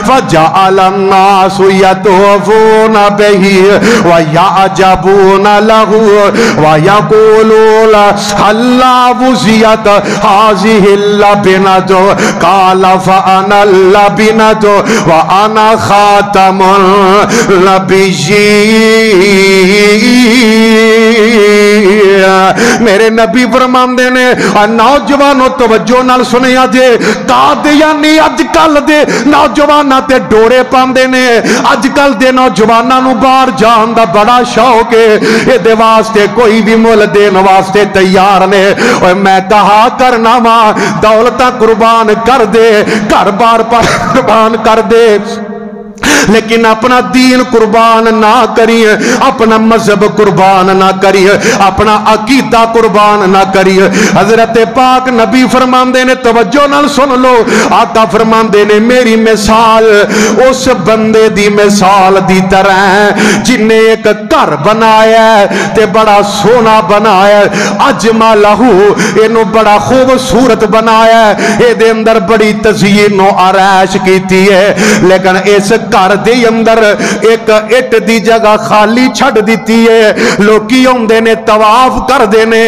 فجعل الناس يطوفون به ويعجبون له ويقولون هلا وزيت هذه اللبنة قال فأنا اللبنة وأنا خاتم النبيين میرے نبی فرماندے نے نوجوانوں توجہ نال سنیا جے قادیانی اج کل دے نوجواناں تے ڈورے پاندے نے اج کل دے نوجواناں نو باہر جان دا بڑا شوق ہے اے دے واسطے کوئی بھی مول دین واسطے تیار نے اوے میں کہا کرنا وا دولتاں قربان کر دے گھر بار قربان کر دے لیکن اپنا دین قربان نہ کریے اپنا مذہب قربان نہ کریے اپنا عقیدہ قربان نہ کریے حضرت پاک نبی فرماندے نے توجہ نال سن لو آقا فرماندے نے میری مثال اس بندے دی مثال دی طرح جن نے ایک گھر بنایا ہے تے بڑا سونا بنایا ہے اجملہ اینو بڑا خوبصورت بنایا ہے اے دے اندر بڑی تزیین و آرائش کیتی ہے لیکن اس گھر دے اندر ایک اٹ دی جگہ خالی چھڑ دیتی ہے لوکی ہوندے نے طواف کر دینے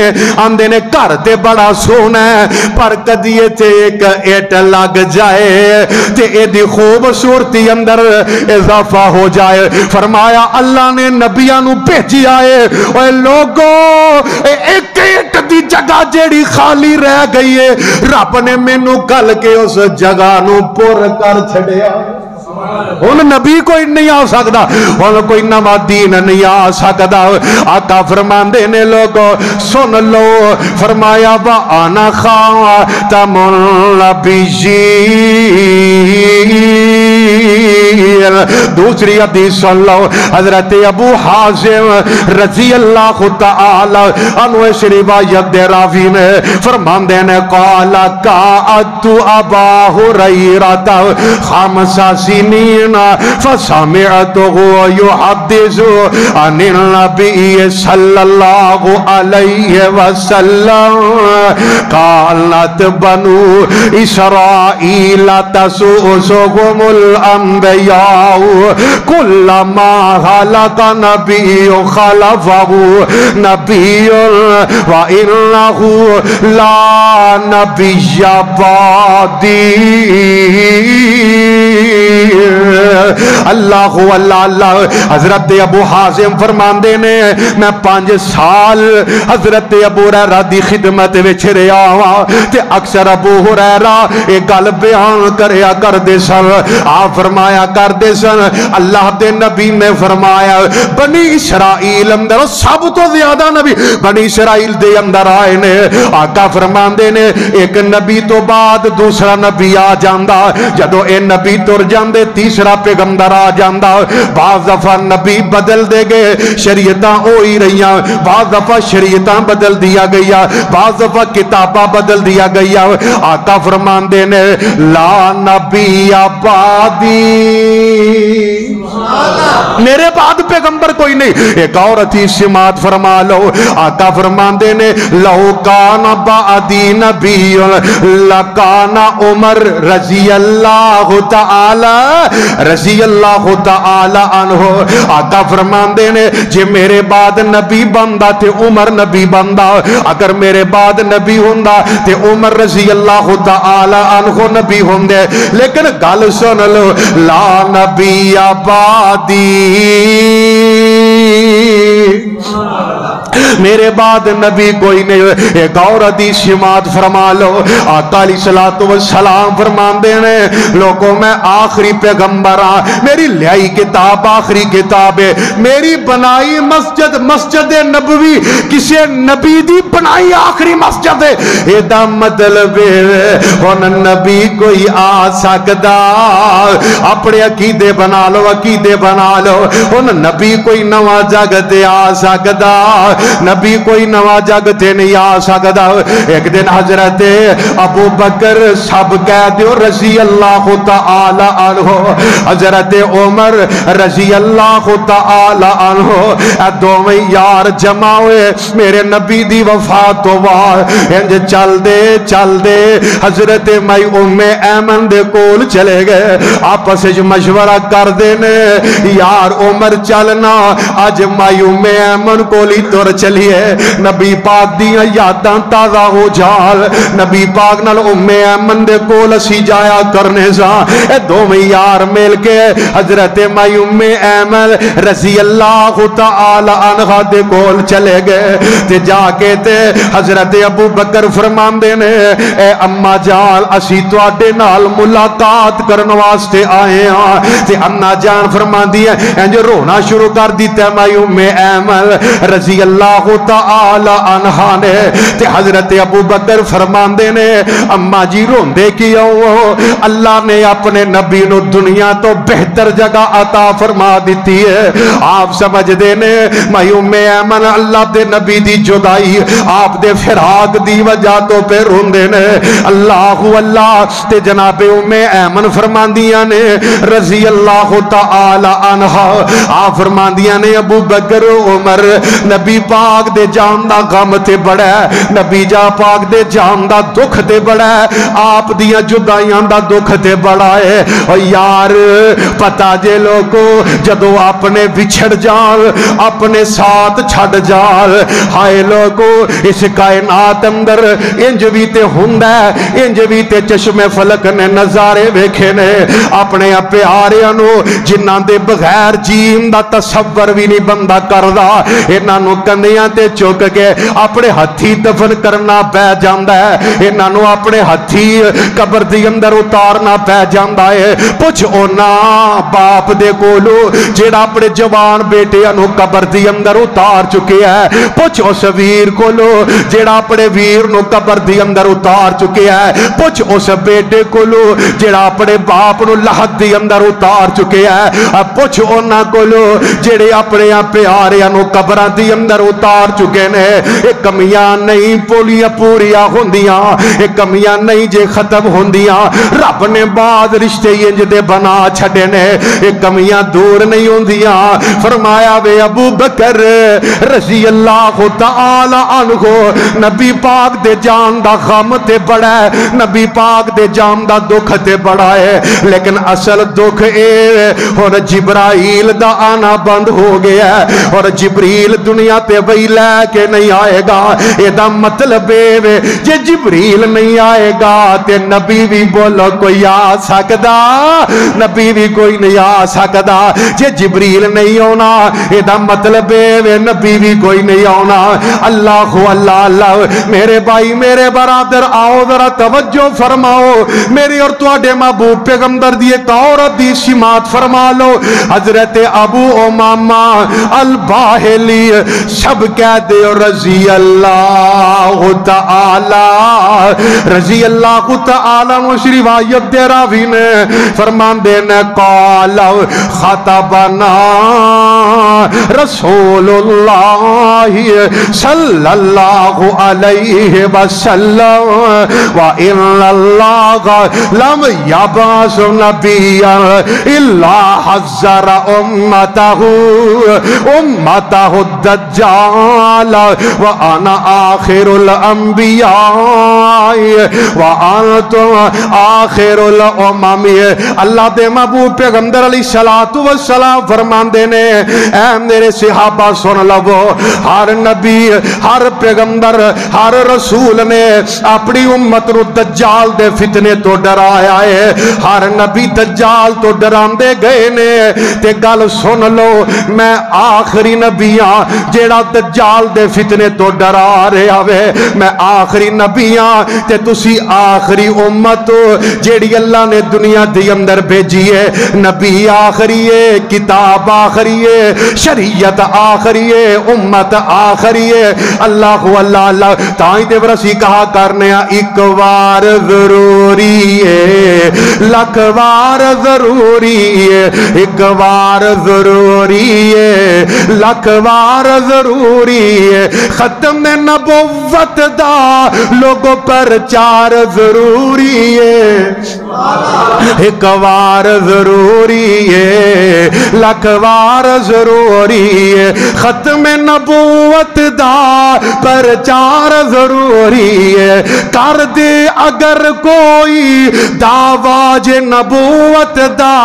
آندے نے گھر تے بڑا سونا ہے پر کدیے تے ایک اٹ لگ جائے تے اے دی خوبصورتی اندر اضافہ ہو جائے فرمایا اللہ نے نبیاں نو بھیجی آئے اے لوگو ایک اٹ دی جگہ جیڑی خالی رہ گئی ہے رب نے مینوں کل کے اس جگہ نو پور کر چھڑیا ان نبی کوئی نہیں آ سکتا ان کوئی نوا دین نہیں آ سکتا آقا فرماندے نے لوگو سن لو فرمایا وَأَنَا خَاتَمُ النَّبِيِّينَ دوسری حدیث سن لو حضرت ابو حازم رضی اللہ تعالی عنہ اس روایت دے راوی نے فرماندے نے قال قعدت ابا هريرة 5 سنين فسمعته يحدث عن النبي صلى الله عليه وسلم قالت بنو إسرائيل تسوسهم الأنبياء الانبیاء کلما خلق نبی خلفہ نبی وانہ لا نبی بعدی اللہ اللہ۔ حضرت ابو حازم فرماندے نے میں 5 سال حضرت ابو ہریرہ دی خدمت وچ رہا ہاں تے اکثر ابو ہریرہ ایک گل بیان کریا کردے سن۔ آپ فرمایا کردے سن اللہ دے نبی نے فرمایا بنی اسرائیل اندر سب تو زیادہ نبی بنی اسرائیل دے اندر آئے نے۔ آقا فرماندے نے ایک نبی تو بعد دوسرا نبی آ جاندا، جدو اے نبی تر جاندے تیسرا پیغمبر آ جاندا۔ بعض دفعہ نبی بدل دے گئے شریعتاں ہوئی رہیاں، بعض دفعہ شریعتاں بدل دیا گیا، بعض دفعہ کتاباں بدل دیا گیا۔ آقا فرماندے نے لا نبی بعدی، میرے بعد پیغمبر کوئی نہیں۔ ایک اور حدیث سماعت فرما لو، آقا فرماندے نے لو کان بعدی نبی لکان عمر رضی اللہ تعالی عنہ۔ آقا فرماندے نے جے میرے بعد نبی بندہ تے عمر نبی بندہ، اگر میرے بعد نبی ہوندہ تے عمر رضی اللہ تعالی عنہ نبی ہوندے۔ لیکن گل سن لو لا نبی بعدی، میرے بعد نبی کوئی نہیں۔ ایک اور حدیث سماعت فرما لو، آقا علیہ السلام فرماندے نے لوگوں میں آخری پیغمبر ہاں، میری لیائی کتاب آخری کتاب ہے، میری بنائی مسجد نبوی کسے نبی دی بنائی آخری مسجد ہے۔ ایدہ مطلب ہے ہن نبی کوئی آ سکدا، اپنے عقیدے بنا لو عقیدے بنا لو، ہن نبی کوئی نواں جگ تے آ سکدا، نبی کوئی نواں جگ تے نہیں آ سکدا۔ ایک دن حضرت ابو بکر سب کہہ دیو رضی اللہ تعالی عنہ، حضرت عمر رضی اللہ تعالی عنہ، اے دوویں یار جمع ہوئے میرے نبی دی وفات تو بعد انج چل دے حضرت مائی ام ایمن دے کول چلے گئے، آپس وچ مشورہ کر دینے یار عمر چلنا اج مائی ام ایمن کولی تر چلیے، نبی پاک دیاں یاداں تازہ ہو جال، نبی پاک نال ام ایمن دے کول اسی جایا کرنے سا۔ اے دوویں یار مل کے حضرت مائی ام ایمن رضی اللہ تعالی عنہ دے کول چلے گئے تے جا کے تے حضرت ابو بکر فرماندے نے اے اما جان اسی تواڈے نال ملاقات کرن واسطے آئے ہاں، تے اما جان فرماندی ہے انج رونا شروع کر دیتا مائی ام ایمن رضی اللہ تعالی عنہ نے، تے حضرت ابو بکر فرماندے نے اما جی روندے کیوں؟ اللہ نے اپنے نبی نو دنیا تو بہتر جگہ عطا فرما دیتی ہے۔ آپ سمجھ دے نے مائی ام ایمن اللہ دے نبی دی جدائی آپ دے فراق دی وجہ تو پہ روندے نے، اللہ اللہ تے جناب ام ایمن فرماندیاں نے رضی اللہ تعالی عنہ، آپ فرماندیاں نے ابو بکر عمر نبی پاک دے جان دا غم تے بڑا ہے، نبی جا پاک دے جان دا دکھ تے بڑا ہے، آپ دیاں جدائیاں دا دکھ تے بڑا ہے۔ اور یار پتا جے لوگو جدو اپنے بچھڑ جان اپنے ساتھ چھڑ جان، ہائے لوگو اس کائنات اندر انج بھی تے ہوندا ہے، انج بھی تے چشم فلک نے نظارے ویکھے نے اپنے پیاریاں نو جنہاں دے بغیر جین دا تصور بھی نہیں بندہ کردا، انہاں نو کندیاں تے چک کے اپنے ہتھی دفن کرنا پہ جاندا ہے، انہاں نو اپنے ہتھی قبر دی اندر اتارنا پہ جاندا ہے۔ پوچھ اونا باپ دے کولو جیڑا اپنے جوان بیٹے انو قبر دی اندر اتار چکے ہے، پوچھ اس ویر کولو جیڑا اپنے ویر نو قبر دی اندر اتار چکے ہے، پوچھ اس بیٹے کولو جیڑا اپنے باپ نو لحد دی اندر اتار چکے ہے، پوچھ اونا کولو جیڑے اپنے پیارے انو قبر دی اندر اتار اتار چکے نے. یہ کمیاں نہیں پولیاں پوریا ہوندیاں, یہ کمیاں نہیں جے ختم ہوندیاں. رب نے بعد رشتے انج دے بنا چھڑے نے, یہ کمیاں دور نہیں ہوندیاں. فرمایا وے ابو بکر رضی اللہ تعالی عنہ, نبی پاک دے جان دا غم تے بڑا ہے, نبی پاک دے جان دا دکھ تے بڑا ہے, لیکن اصل دکھ اے اور جبرائیل دا آنا بند ہو گیا ہے, اور جبریل دنیا تے وہی لے کے نہیں آئے گا. اے دا مطلب اے جے جبریل نہیں آئے گا تے نبی بھی بولو کوئی آ سکدا, نبی بھی کوئی نہیں آ سکدا. جے جبریل نہیں ہونا اے دا مطلب اے نبی بھی کوئی نہیں ہونا. اللہ اللہ اللہ. میرے بھائی میرے برادر آؤ ذرا توجہ فرماؤ, میری اور تواڈے محبوب پیغمبر دی ایک اور حدیث سماعت فرما لو. حضرت ابو امامہ الباہلی سب کہہ دے رضی اللہ تعالی, رضی اللہ تعالی مشری روایت دے راوی نے فرمان دے نے قال خطبنا رسول اللہ صلی اللہ علیہ وسلم وَإِنَّ اللَّهَ لَمْ يَبْعَثْ نَبِيًّا إِلَّا حَذَّرَ أُمَّتَهُ الدَّجَّالَ وَأَنَا آخِرُ الْأَنْبِيَاءِ وَأَنْتُمْ آخِرُ الْأُمَمِ. اللہ دے محبوب پیغمبر علیہ السلام فرمان دینے, اے میرے صحابہ سن لو, ہر نبی ہر پیغمبر ہر رسول نے اپنی امت رو دجال دے فتنے تو ڈرایا ہے. ہر نبی دجال تو ڈراندے گئے نے, تے گل سن لو میں آخری نبی ہاں جیڑا دجال دے فتنے تو ڈرا رہا وے. میں آخری نبی ہاں تے تسی آخری امت جیڑی اللہ نے دنیا دی اندر بھیجی ہے. نبی آخری ہے, کتاب آخری ہے, شریعت آخری ہے, امت آخری ہے. اللہ اللہ اللہ. تائیں دے ورسی کہا کرنے ایک وار ضروری ہے, لکھ وار ضروری ہے, ایک وار ضروری ہے, لکھ وار ضروری ہے. ختم نبوت دا لوگوں پر چار ضروری ہے, ایک وار ضروری ہے, لکھ وار ضروری ہے. ختم نبوت دا پر چار ضروری ہے. کر دے اگر کوئی دعویٰ جے نبوت دا,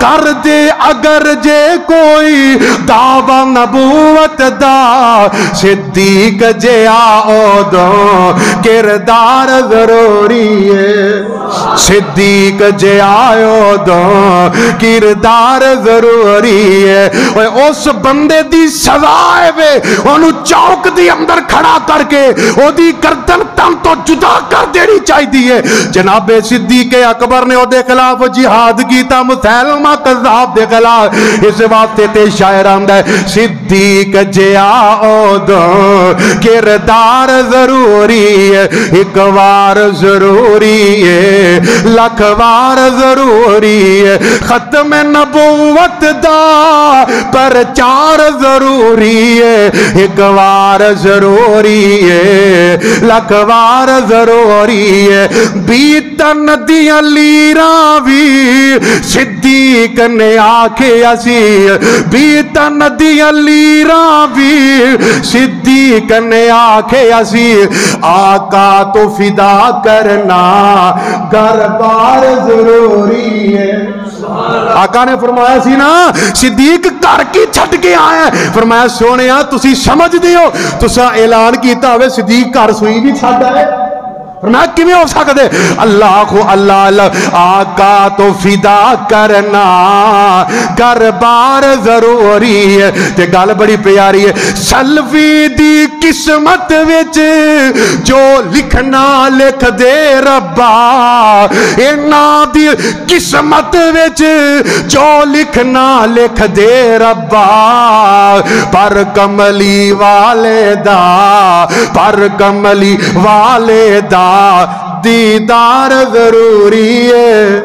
کر دے اگر جے کوئی دعویٰ نبوت دا, صدیق جے آؤ دو کردار ضروری ہے, صدیق جے آؤ دو کردار ضروری ہے. اس بندے دی سزائے وے انہوں چوک دی اندر کھڑا کر کے او دی گردن تن تو جدا کر دینی چاہی دی ہے. جناب صدیق اکبر نے او دے خلاف جہاد کیتا, مسلمہ قذاب دے خلاف. اس واسطے تے شاعر آمدہ ہے صدیق جے آؤ دو کردار ضروری ہے, ایک وار ضروری ہے, لکھ وار ضروری ہے. ختم نبوت دا پر چار ضروری ہے, ایک وار ضروری ہے, لکھ وار ضروری ہے. بیتن دیاں لیراں وی صدیق نے آکھے اسی, بیتن دیاں لیراں وی صدیق نے آکھے اسی. آقا تو فدا کرنا گھر بار ضروری ہے. آقا نے فرمایا سی نا صدیق کر کی چھٹ کے آیا ہے. فرمایا سونے تسی سمجھ دیو, تسا اعلان کیتا ہوئے صدیق کر سوئی بھی چھٹ ہے. فرمایا کیویں ہو سکدے؟ اللہ اللہ اللہ. آقا تو فدا کرنا گھر بار ضروری ہے. تے گل بڑی پیاری ہے. سلوی دی قسمت وچ جو لکھنا لکھ دے ربا, اینا دی قسمت وچ جو لکھنا لکھ دے ربا. پر کملی والے دا, پر کملی والے دا دیدار ضروری ہے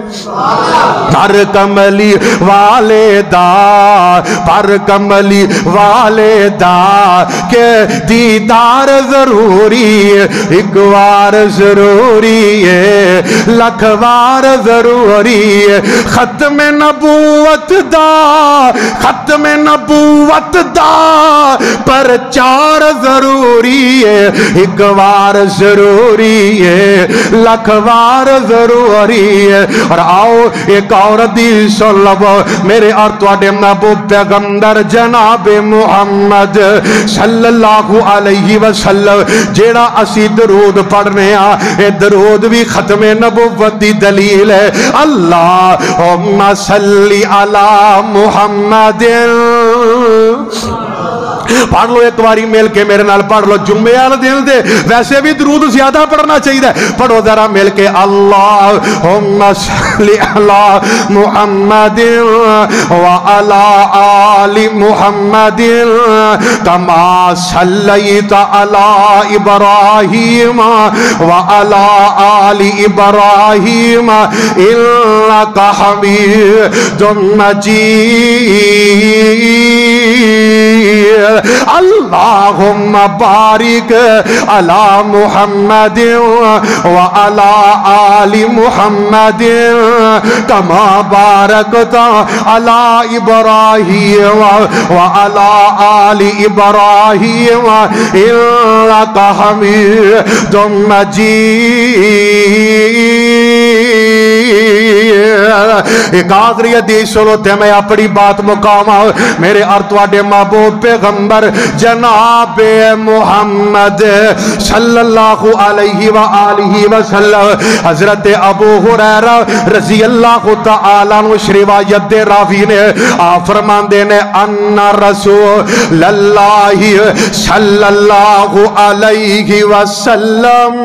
پر کملی والے دا پر کملی والے دا کہ دیدار ضروری ہے ایک بار ضروری ہے لکھ بار ضروری ہے ختم نبوت دا ختم نبوت دا پر چار ضروری ہے ایک بار ضروری ہے لکھ بار ضروری ہے اور آؤ ایک اور حدیث سن لو میرے اور تواڈے محبوب پیغمبر جناب محمد صلی اللہ علیہ وسلم جیڑا اسی درود پڑھنے اے درود بھی ختم نبوت دی دلیل ہے اللہم صلی علی محمد پڑھ لو ایک باری مل کے میرے نال پڑھ لو جمعے والے دن دے ویسے بھی درود زیادہ پڑھنا چاہیے پڑھو ذرا مل کے اللہم صلی علی محمد وعلی آل محمد کما صلیت علی ابراہیم وعلی آل ابراہیم انک حمید مجید اللہم بارک علی محمد وعلی آل محمد کما بارکت علی ابراہیم وعلی آل ابراہیم انک حمید مجید ایک آخری حدیث سنو تے میں اپنی بات مقامہ میرے اور تواڈے محبوب پیغمبر جناب محمد صلی اللہ علیہ وآلہ وسلم حضرت ابو ہریرہ رضی اللہ تعالیٰ عنہ روایت دے راوی نے آپ فرماندے نے ان رسول اللہ صلی اللہ علیہ وسلم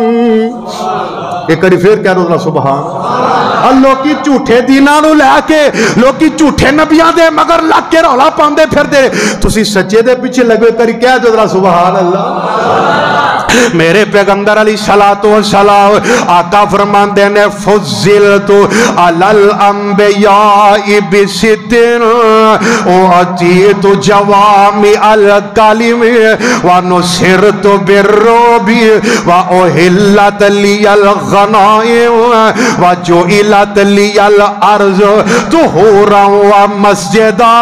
ایک بار پھر کہہ رہا سبحان لوکی جھوٹے دیناں نو لے کے لوکی جھوٹے نبیاں دے مگر لگ کے رولا پاندے پھر دے تسی سچے دے پیچھے لگے کری کہہ جو ذرا سبحان اللہ میرے پیغمبر علیہ الصلوۃ والسلام آقا فرماندے نے فضلت علی الانبیاء بستن واتیت جوامع الکلم ونصرت بالرعب واحلت لی الغنائم وجعلت لی الارض طہورا ومسجدا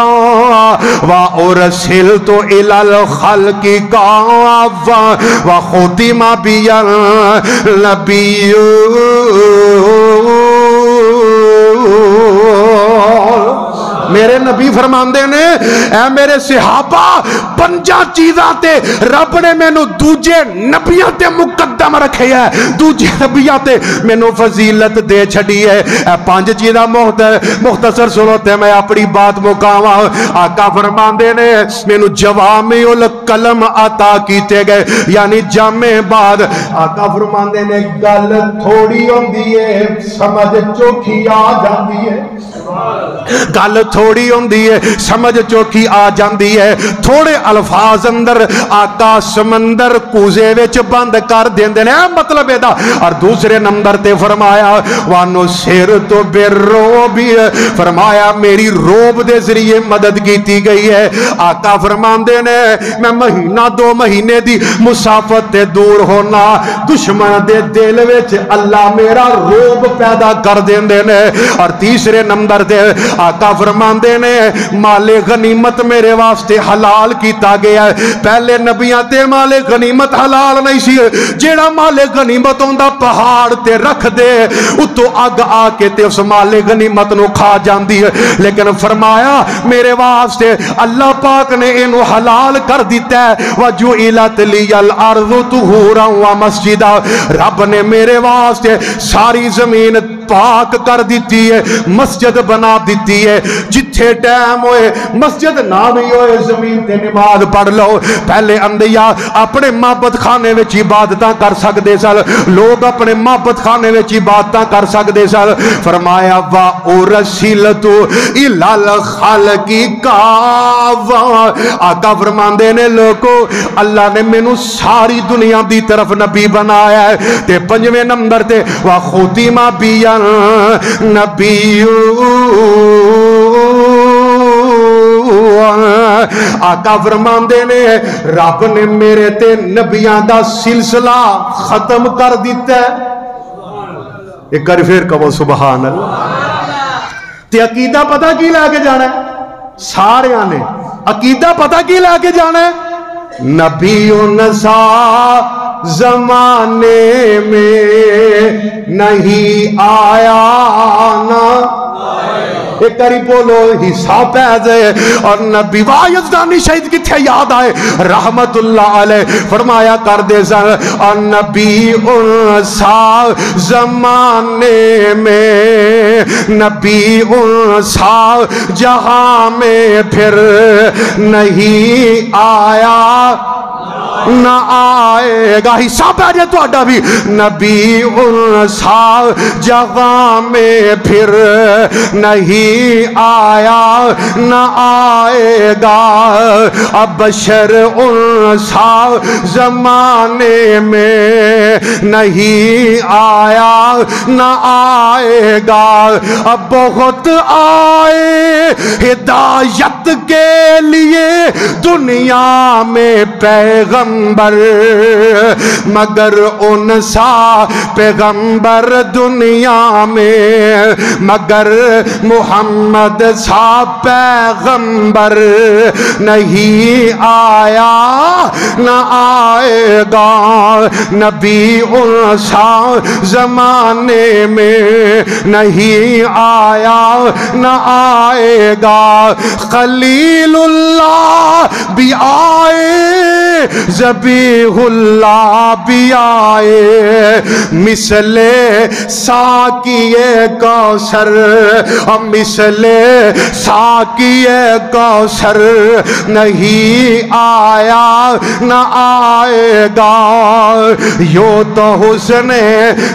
وارسلت الی الخلق کافا وختم بی النبیون میرے نبی فرماندے نے اے میرے صحابہ پنجا چیزاں تے رب نے میں نو دوجے نبیاں تے مقدم رکھے ہے دوجے نبیاں تے میں نو فضیلت دے چھڑی ہے اے پانچ چیزاں مختصر سنو تے میں اپنی بات مقامہ آقا فرماندے نے میں نو جوامع الکلم عطا کیتے گئے یعنی جامع بعد آقا فرماندے نے گل تھوڑی ہوندی ہے سمجھ چوکھی آ جاندی ہے گل تھوڑی ہوندی ہے سمجھ چوکھی آ جاندی ہے تھوڑے الفاظ اندر آقا سمندر کوزے وچ بند کر دیندے نے مطلب ایدا اور دوسرے نمبر تے فرمایا وَنُصِرْتُ بِالرُّعْبِ فرمایا میری روب دے ذریعے مدد کیتی گئی ہے آقا فرماندے نے میں مہینہ دو مہینے دی مسافت تے دور ہونا دشمن دے دل وچ اللہ میرا روب پیدا کر دیندے نے اور تیسرے نمبر دے آقا فرماندے نے مال غنیمت میرے واسطے حلال کیتا گیا ہے پہلے نبیاں تے مال غنیمت حلال نہیں سی جیڑا مال غنیمت ہوندا پہاڑ تے رکھ دے اتو اگ آ کے تے اس مال غنیمت نو کھا جاندی ہے لیکن فرمایا میرے واسطے اللہ پاک نے انو حلال کر دیتا ہے وَجُعِلَتْ لِيَ الْأَرْضُ طُهُورًا وَمَسْجِدًا رب نے میرے واسطے ساری زمین پاک کر دیتی ہے مسجد بنا دیتی ہے جتھے ٹائم ہوئے مسجد نہ بھی ہوئے زمین تے نماز پڑھ لو پہلے انبیاء اپنے معبد خانے وچ عبادتاں کر سکدے سن لوگ اپنے معبد خانے وچ عبادتاں کر سکدے سن فرمایا وا ارسلت الی الخلق کافا آقا فرماندے نے لوگو اللہ نے مینوں ساری دنیا دی طرف نبی بنایا ہے تے پنجویں نمبر تے وختم بیا نبی آقا فرماندے نے رب نے میرے تے نبیاں دا سلسلہ ختم کر دیتا ہے ایک کر پھر کہو سبحان اللہ تے عقیدہ پتہ کی لے کے جانا ہے سارے آنے عقیدہ پتہ کی لے کے جانا ہے نبی نسا زمانے میں نہیں آیا نا ایک کری بولو حساب پیز ہے اور نبی وایزدانی شہید کی تھے یاد آئے رحمت اللہ علیہ فرمایا کر دے سن اور نبی انسا زمانے میں نبی انسا جہاں میں پھر نہیں آیا نہ آئے گا حساب ہے تو اڈا بھی نبی انسا جہاں میں پھر نہیں آیا نہ آئے گا اب بشر انسا زمانے میں نہیں آیا نہ آئے گا اب بہت آئے ہدایت کے لیے دنیا میں پیغمبر مگر ان سا پیغمبر دنیا میں مگر محمد سا پیغمبر نہیں آیا نہ آئے گا نبی ان سا زمانے میں نہیں آیا نہ آئے گا خلیل اللہ بھی آئے ذبیح اللہ بھی آئے مثل ساقی کوثر مثل ساقی کوثر نہیں آیا نہ آئے گا یوں تو حسن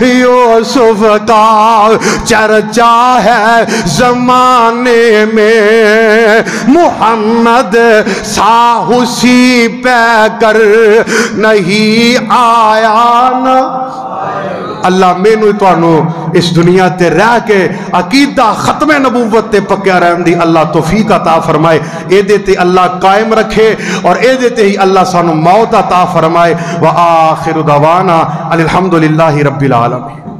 یوسف کا چرچا ہے زمانے میں محمد سا اسی پہ کر نہیں آیا نا اللہ میں نو توانو اس دنیا تے رہ کے عقیدہ ختم نبوت تے پکیا رہن دی اللہ توفیق عطا فرمائے اے دیتے اللہ قائم رکھے اور اے دیتے ہی اللہ سانو موت عطا فرمائے وآخر دعوانا الحمدللہ رب العالمین